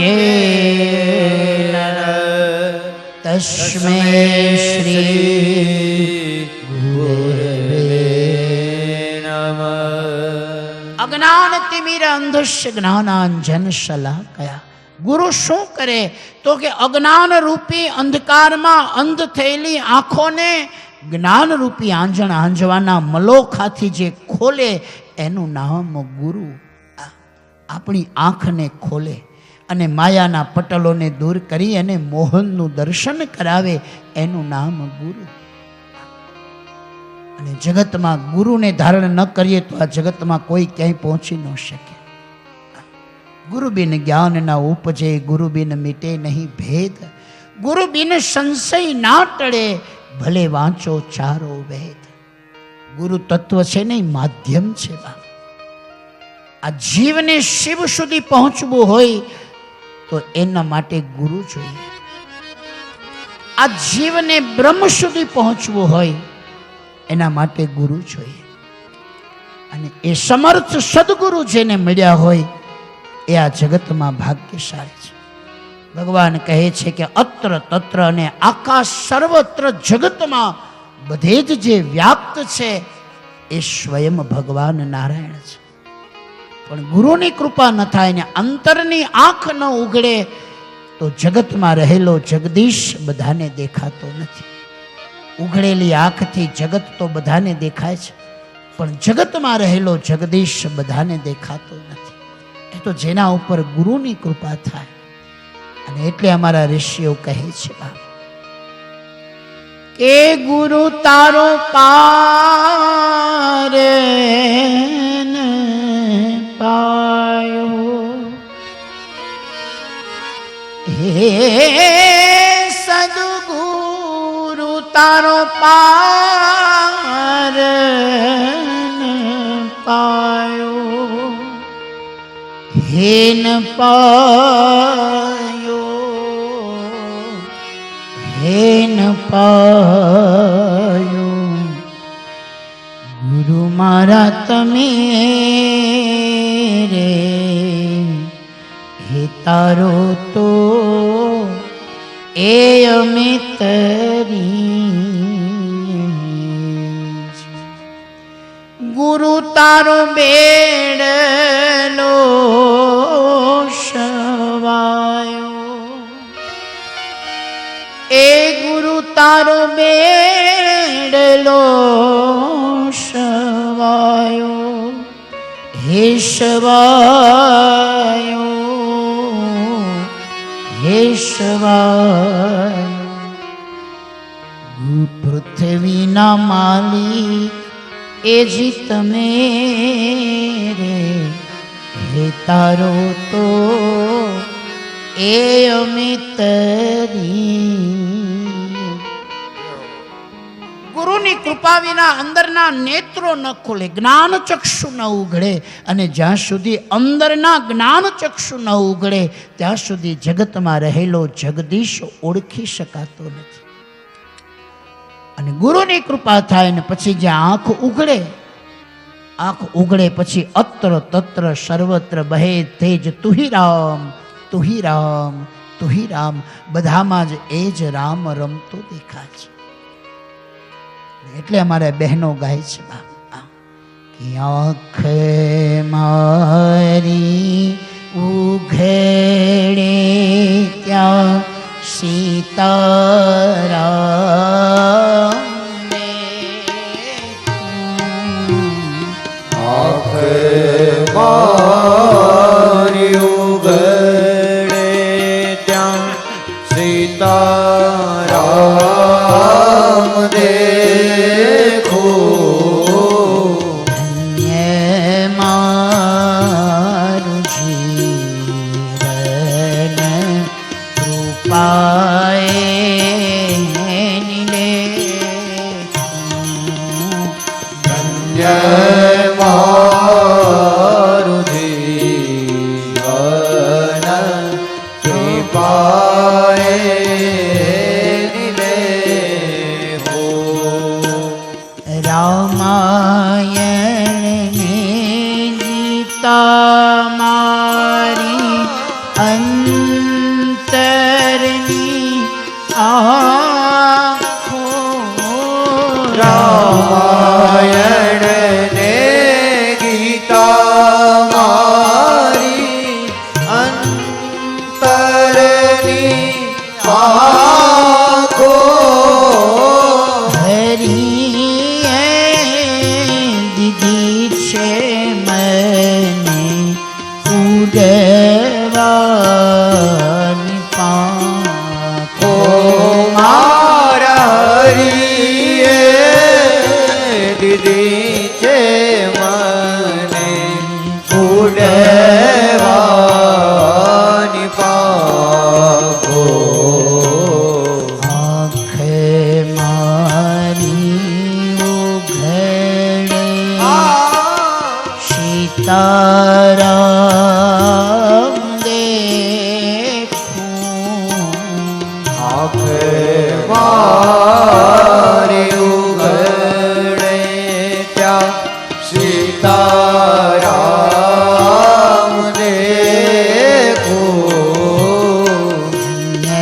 યેન તસ્મૈ શ્રી ગુરવે નમઃ. અજ્ઞાન તિમિર અંધસ્ય જ્ઞાનાંજન શલાકયા. ગુરુ શું કરે તો કે અજ્ઞાન રૂપી અંધકારમાં અંધ થયેલી આંખોને જ્ઞાન રૂપી આંજણ આંજવાના મલોખાથી જે ખોલે એનું નામ ગુરુ. આપણી આંખને ખોલે અને માયાના પટલોને દૂર કરી અને મોહનનું દર્શન કરાવે એનું નામ ગુરુ. અને જગતમાં ગુરુને ધારણ ન કરીએ તો આ જગતમાં કોઈ ક્યાંય પહોંચી ન શકે. ગુરુ બિન જ્ઞાન ના ઉપજે, ગુરુ બિન મીટે નહીં ભેદ, ગુરુ બિન સંશય ના ટળે, ભલે વાંચો ચારો વેદ. ગુરુ તત્વ છે નહીં, માધ્યમ છે. આ જીવને શિવ સુધી પહોંચવું હોય તો એના માટે ગુરુ જોઈએ. આ જીવને બ્રહ્મ સુધી પહોંચવું હોય એના માટે ગુરુ જોઈએ. અને એ સમર્થ સદગુરુ જેને મળ્યા હોય એ આ જગતમાં ભાગ્યશાળી છે. ભગવાન કહે છે કે અત્ર તત્ર અને આકાશ સર્વત્ર જગતમાં બધે જ જે વ્યાપ્ત છે એ સ્વયં ભગવાન નારાયણ છે. પણ ગુરુની કૃપા ન થાય ને અંતરની આંખ ન ઉઘડે તો જગતમાં રહેલો જગદીશ બધાને દેખાતો નથી. ઉઘડેલી આંખથી જગત તો બધાને દેખાય છે, પણ જગતમાં રહેલો જગદીશ બધાને દેખાતો નથી. એ તો જેના ઉપર ગુરુની કૃપા થાય. અને એટલે અમારા ઋષિઓ કહે છે કે ગુરુ તારો પાર પાયો સદગુરુ તારો પાર પાયો હેન પાયો હેન પાયો ગુરુ મારા તમે રે હે તારો તો એ અમે તરી ગુરુ તારો બેડલો શવાયો એ ગુરુ તારો બેડલો શવાયો હે શવાયો હે શવાયો પૃથ્વીના માલિક એ જી તમે રે હે તારો તો એ અમે તરી ગુરુની કૃપા વિના અંદરના નેત્રો ન ખોલે જ્ઞાન ચક્ષુ ન ઉઘડે અને જ્યાં સુધી અંદરના જ્ઞાન ચક્ષુ ન ઉઘડે ત્યાં સુધી જગતમાં રહેલો જગદીશ ઓળખી શકાતો નથી અને ગુરુની કૃપા થાય ને પછી જ્યાં આંખ ઉઘડે પછી અત્ર તત્ર સર્વત્ર બહે તેજ તુહી રામ તુહી રામ તુહી રામ બધામાં જ એ જ રામ રમતો દેખાય છે એટલે અમારે બહેનો ગાય છે કે આંખ મારી ઉઘડે ત્યાં સીતારામ મારી ઉઘડે ત્યાં સીતારામ દેખો ધન્ય મારું જીવન કૃપાએ ધન્ય મારું જીવન કૃપાએ નિલેખો રામાયણ ને ગીતા મારી અંતરની આંખો રામાયણ ને ગીતા મારી અંતરની આંખો હરિએ દીધી છે મને ઉડવાની પાંખો મારા હરિએ દીધી છે મને ઉડવાની પાંખો આંખ મારી ઉઘડે સીતારામ દેખું આંખ મારી ઉઘડે ત્યાં સીતારામ દેખો ને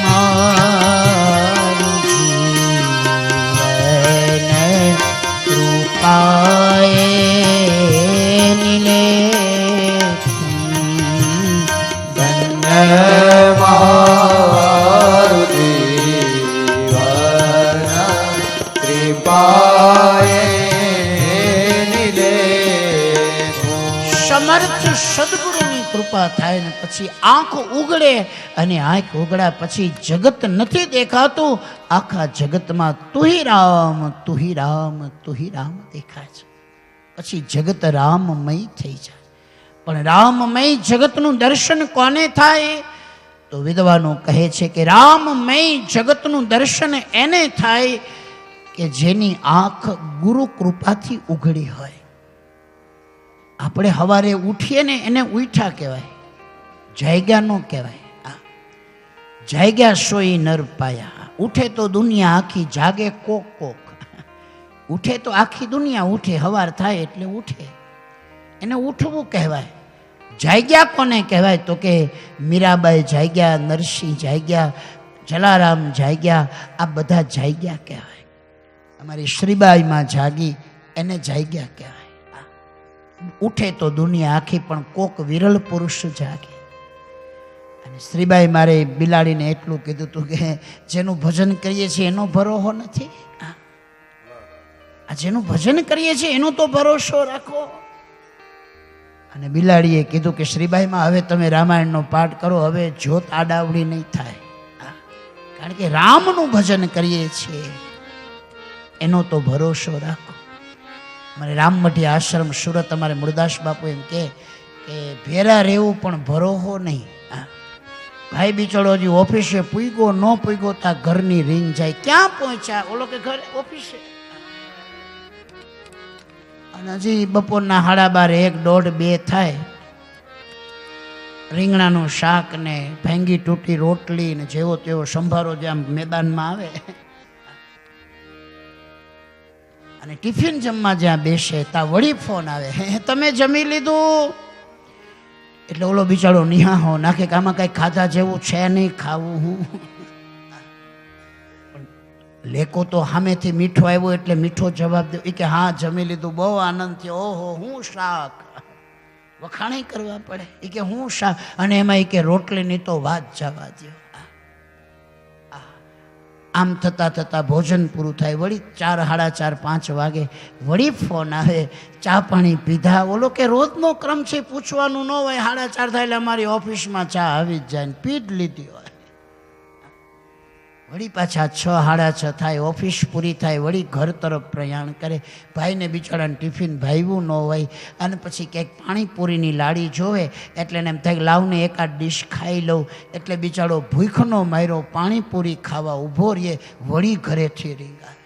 મારું જીવન કૃપાએ નિલેખું ધન્ય મારું જીવન કૃપાએ નિલેખો સમર્થ સદગુરુની કૃપા થાય ને પછી આંખ ઉઘડે અને આંખ ઉઘડ્યા પછી જગત નથી દેખાતું આખા જગતમાં તુહી રામ તુહી રામ તુહી રામ દેખાય છે પછી જગત રામમય થઈ જાય પણ રામમય જગતનું દર્શન કોને થાય તો વિદ્વાનો કહે છે કે રામમય જગતનું દર્શન એને થાય કે જેની આંખ ગુરુ કૃપાથી ઉઘડી હોય. આપણે સવારે ઉઠીએ ને એને ઉઠ્યા કહેવાય, જાગ્યા ન કહેવાય. જાગ્યા સોઈ નર પાયા. ઉઠે તો દુનિયા આખી, જાગે કોક કોક. ઉઠે તો આખી દુનિયા ઉઠે, સવાર થાય એટલે ઉઠે, એને ઉઠવું કહેવાય. જાગ્યા કોને કહેવાય? તો કે મીરાબાઈ જાગ્યા, નરસિંહ જાગ્યા, જલારામ જાગ્યા, આ બધા જાગ્યા કહેવાય. અમારી શ્રીબાઈમાં જાગી, એને જાગ્યા કહેવાય. ઉઠે તો દુનિયા આખી, પણ કોક વિરલ પુરુષ જાગે. અને શ્રીબાઈ મારે બિલાડીને એટલું કીધું હતું કે જેનું ભજન કરીએ છીએ એનો ભરોસો નથી, આ જેનું ભજન કરીએ છીએ એનો તો ભરોસો રાખો. અને બિલાડીએ કીધું કે શ્રીબાઈમાં હવે તમે રામાયણનો પાઠ કરો, હવે જોત આડાવડી નહીં થાય, કારણ કે રામનું ભજન કરીએ છીએ એનો તો ભરોસો રાખો. મારે રામમઠી આશ્રમ સુરત, અમારે મુરદાસ બાપુ એમ કે ભેરા રહેવું પણ ભરોસો નહીં. ભાઈ બિચારો હજી ઓફિસે પૂગ્યો ન પૂગ્યો તા ઘરની રીંગ જાય, ક્યાં પહોંચ્યા? ઓલો કે ઘરે ઓફિસે. અને હજી બપોરના 12:30, 1, 1:30, 2 થાય, રીંગણાનું શાક ને ભાંગી તૂટી રોટલી ને જેવો તેવો સંભારો જે આમ મેદાનમાં આવે, અને ટિફિન જમવા જ્યાં બેસે ત્યાં વળી ફોન આવે, તમે જમી લીધું? એટલે ઓલો બિચારો નિહાહો નાખે કે આમાં કઈ ખાધા જેવું છે નહીં, ખાવું હું. લેકો તો સામેથી મીઠો આવ્યો એટલે મીઠો જવાબ દે કે હા જમી લીધું, બહુ આનંદ થયો, ઓહો હું શાક, વખાણી કરવા પડે એ કે હું શાક, અને એમાં એ કે રોટલીની તો વાત જવા દો. આમ થતાં થતાં ભોજન પૂરું થાય, વળી 4, 4:30, 5 વાગે વળી ફોન આવે, ચા પાણી પીધા? ઓલો કે રોજનો ક્રમ છે, પૂછવાનું ન હોય, 4:30 થાય એટલે અમારી ઓફિસમાં ચા આવી જ જાય, પી જ લીધી હોય. વળી પાછા 6, 6:30 થાય, ઓફિસ પૂરી થાય, વળી ઘર તરફ પ્રયાણ કરે. ભાઈને બિચારાને ટિફિન ભાવ્યું ન હોય, અને પછી ક્યાંક પાણીપુરીની લાડી જોવે એટલે એને એમ થાય લાવને એકાદ ડીશ ખાઈ લઉં, એટલે બિચારો ભૂખનો માર્યો પાણીપુરી ખાવા ઊભો રહીએ, વળી ઘરેથી રીંગ આવે.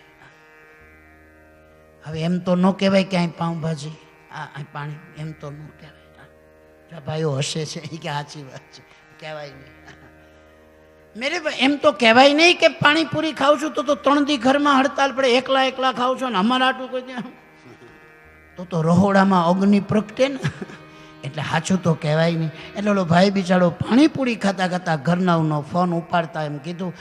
હવે એમ તો ન કહેવાય કે અહીં પાઉંભાજી, આ પાણી, એમ તો ન કહેવાય. ભાઈઓ હશે છે એ કે સાચી વાત છે, કહેવાય નહીં. મેરે એમ તો કહેવાય નહીં કે પાણીપુરી ખાઉં છું તો 3 દી ઘરમાં હડતાલ પડે, એકલા ખાઉં છું ને અમારા આટલું કોઈ તો રહોડામાં અગ્નિ પ્રગટે ને, એટલે સાચું તો કહેવાય નહીં. એટલે ઓલો ભાઈ બિચારો પાણીપુરી ખાતા ખાતા ઘરનાનો ફોન ઉપાડતા એમ કીધું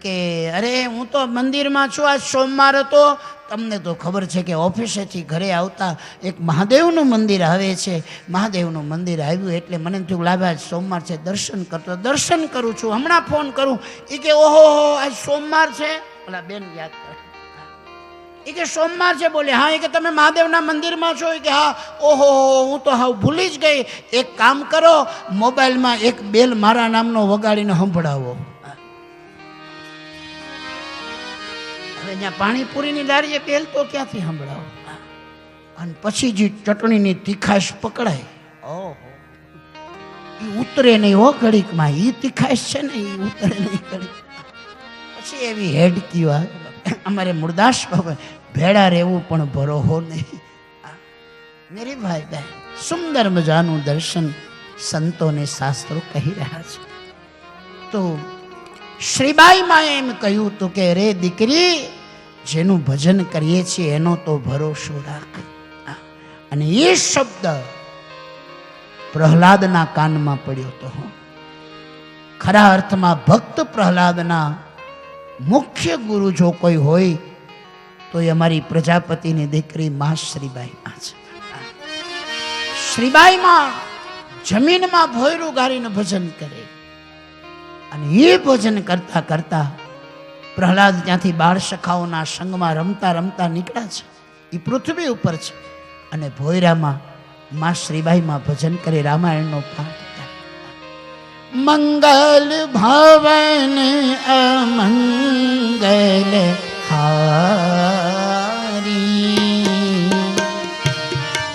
કે અરે હું તો મંદિરમાં છું, આજ સોમવાર હતો, તમને તો ખબર છે કે ઓફિસેથી ઘરે આવતા એક મહાદેવનું મંદિર આવે છે, મહાદેવનું મંદિર આવ્યું એટલે મને થયું લાગે આજ સોમવાર છે, દર્શન કરતો, દર્શન કરું છું, હમણાં ફોન કરું. એ કે ઓહો આજ સોમવાર છે? ઓલા બેન યાદ કરે એ કે સોમવાર છે? બોલે હા. એ કે તમે મહાદેવના મંદિરમાં છો? એ કે હા. ઓહો હું તો હાવ ભૂલી જ ગઈ. એક કામ કરો, મોબાઈલમાં એક બેલ મારા નામનો વગાડીને સંભળાવો. હવે ત્યાં પાણીપુરીની લારીએ બેલ તો ક્યાંથી સંભળાવો? અને પછી જે ચટણીની તીખાશ પકડાય, ઓહો એ ઉતરે નહીં હો ઘડીકમાં, એ તીખાશ છે ને એ ઉતરે નહીં ઘડીક. પછી એવી હેડકીઓ આવે. અમારે મુરદાસ બાબા ભેડા રહેવું પણ ભરોહો નહીં. મેરી ભાઈ બહેન, સુંદર મજાનું દર્શન સંતોને શાસ્ત્રો કહી રહ્યા છે. તો શ્રીબાઈ માએ એમ કહ્યું હતું કે રે દીકરી, જેનું ભજન કરીએ છીએ એનો તો ભરોસો રાખ. અને એ શબ્દ પ્રહલાદના કાનમાં પડ્યો હતો. ખરા અર્થમાં ભક્ત પ્રહલાદના મુખ્ય ગુરુ જો કોઈ હોય તો એ અમારી પ્રજાપતિની દીકરી માં શ્રીબાઈમાં છે. શ્રીબાઈમાં જમીનમાં ભોયરું ગાળીને ભજન કરે, અને એ ભજન કરતા કરતા પ્રહલાદ ત્યાંથી બાળ સખાઓના સંગમાં રમતા રમતા નીકળ્યા છે. એ પૃથ્વી ઉપર છે અને ભોયરામાં માં શ્રીબાઈમાં ભજન કરે, રામાયણનો પાઠ. મંગલ ભવન અમંગલ હારી,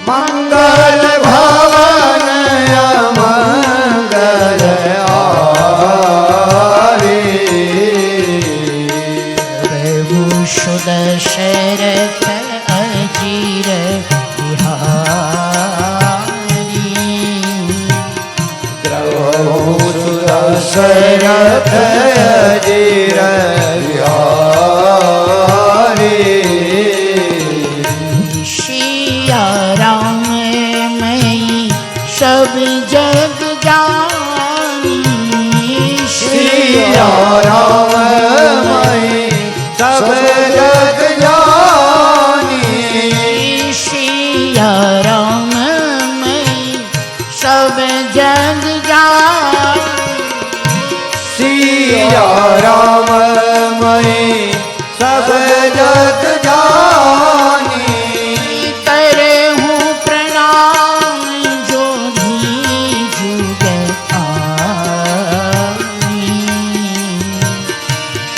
મંગલ ભવન અમંગલ હારી, या राम मई सब जग जानी करे हूँ प्रणाम जो भी जुगे आनी।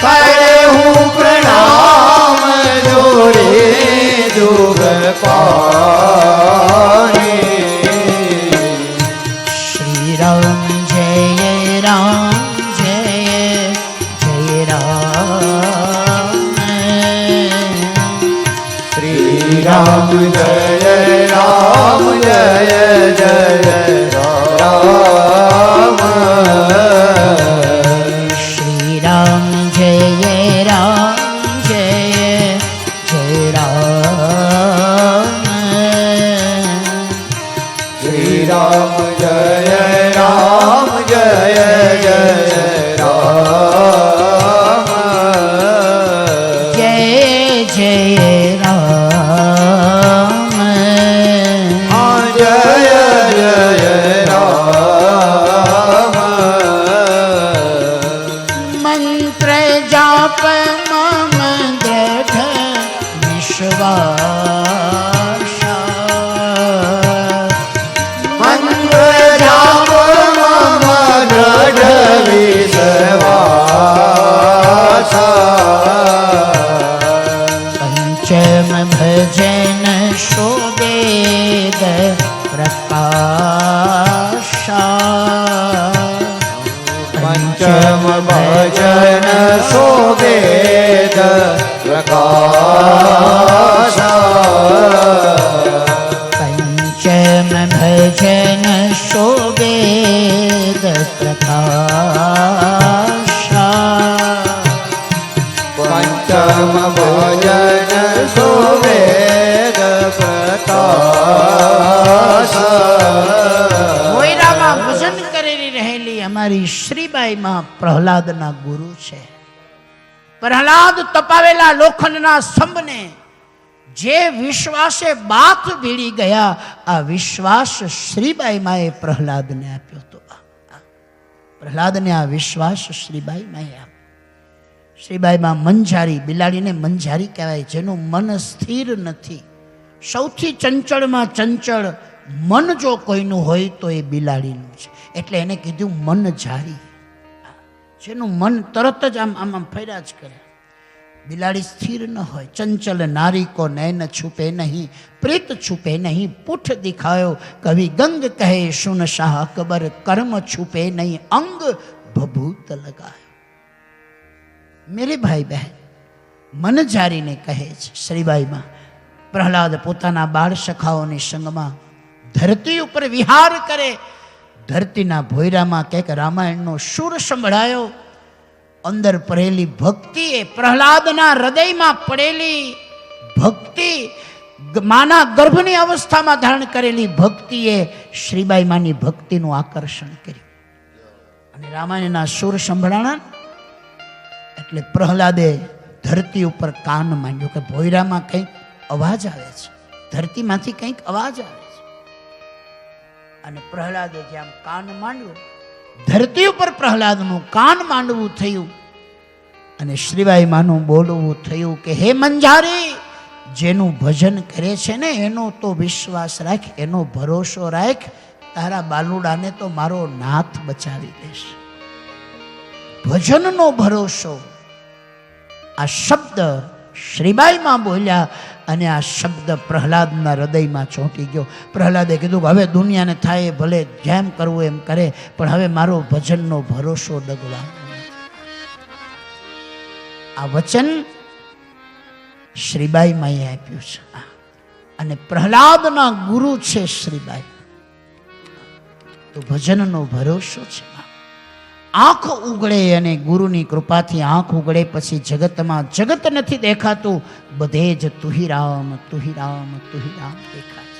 करे हूँ प्रणाम जोड़े जुग पानी। श्री राम जय राम जय जय राम। श्री राम जय राम जय जय राम। श्री राम जय राम जय जय राम। श्री राम जय राम जय जय राम। जय जय राम। हाँ जय जय राम। मंत्र जाप मम दृढ़ विश्वास। मंत्र जाप मम दृढ़ विश्वास। पंचम भजन शोभेद प्रकाश। पंचम भजन शोभेद प्रकाश। पंचम भजन शोभेद प्रकाश। पंचम भजन शोभेद प्रकाश। મોયરામાં ભજન કરેલી રહેલી અમારી શ્રીબાઈમાં પ્રહલાદના ગુરુ છે. પ્રહલાદ તપાવેલા લોખંડના સ્તંભને જે વિશ્વાસે બાથ ભીડી ગયા, આ વિશ્વાસ શ્રીબાઈમાં એ પ્રહલાદને આપ્યો હતો. પ્રહલાદને આ વિશ્વાસ શ્રીબાઈમાં આપ્યો. શ્રીબાઈમાં મંજારી, બિલાડીને મંજારી કહેવાય, જેનું મન સ્થિર નથી. સૌથી ચંચળમાં ચંચળ મન જો કોઈનું હોય તો એ બિલાડીનું છે. એટલે એને કીધું મન જારી, જેનું મન તરત જ આમ આમ ફર્યા જ કરે. બિલાડી સ્થિર ન હોય. ચંચલ નારી કો નૈન છુપે નહીં, પ્રીત છુપે નહીં, પુઠ દિખાયો કવિ ગંગ કહે સુન શાહ અકબર, કર્મ છુપે નહીં, અંગ ભભૂત લગાયો. મેરે ભાઈ બહેન, મન જારીને કહે છે શ્રીબાઈમાં. પ્રહલાદ પોતાના બાળ સખાઓની સંગમાં ધરતી ઉપર વિહાર કરે. ધરતીના ભોયરામાં કંઈક રામાયણનો સૂર સંભળાયો. અંદર પડેલી ભક્તિ, એ પ્રહલાદના હૃદયમાં પડેલી ભક્તિ, માના ગર્ભની અવસ્થામાં ધારણ કરેલી ભક્તિએ શ્રીબાઈ માની ભક્તિનું આકર્ષણ કર્યું અને રામાયણના સૂર સંભળાણા. એટલે પ્રહલાદે ધરતી ઉપર કાન માંડ્યું કે ભોયરામાં કંઈક અવાજ આવે છે, ધરતીમાંથી કંઈક અવાજ આવે છે. અને પ્રહલાદે જેમ કાન માંડ્યું, ધરતી ઉપર પ્રહલાદનું કાન માંડવું થયું અને શ્રીબાઈ માનું બોલવું થયું કે હે મંજારી, જેનું ભજન કરે છે ને એનો તો વિશ્વાસ રાખ, એનો ભરોસો રાખ. તારા બાલુડાને તો મારો નાથ બચાવી દેશે. ભજનનો ભરોસો. આ શબ્દ શ્રીબાઈમાં બોલ્યા અને આ શબ્દ પ્રહલાદના હૃદયમાં ચોંટી ગયો. પ્રહલાદે કીધું કે હવે દુનિયાને થાય ભલે જેમ કરવું એમ કરે, પણ હવે મારો ભજનનો ભરોસો ડગવાનો નથી. આ વચન શ્રીબાઈમાં આપ્યું છે અને પ્રહલાદના ગુરુ છે શ્રીબાઈ. તો ભજનનો ભરોસો છે. આંખ ઉગડે અને ગુરુની કૃપાથી આંખ ઉગડે પછી જગતમાં જગત નથી દેખાતું, બધે જ તુહી રામ તુહી રામ તુહી રામ દેખાય.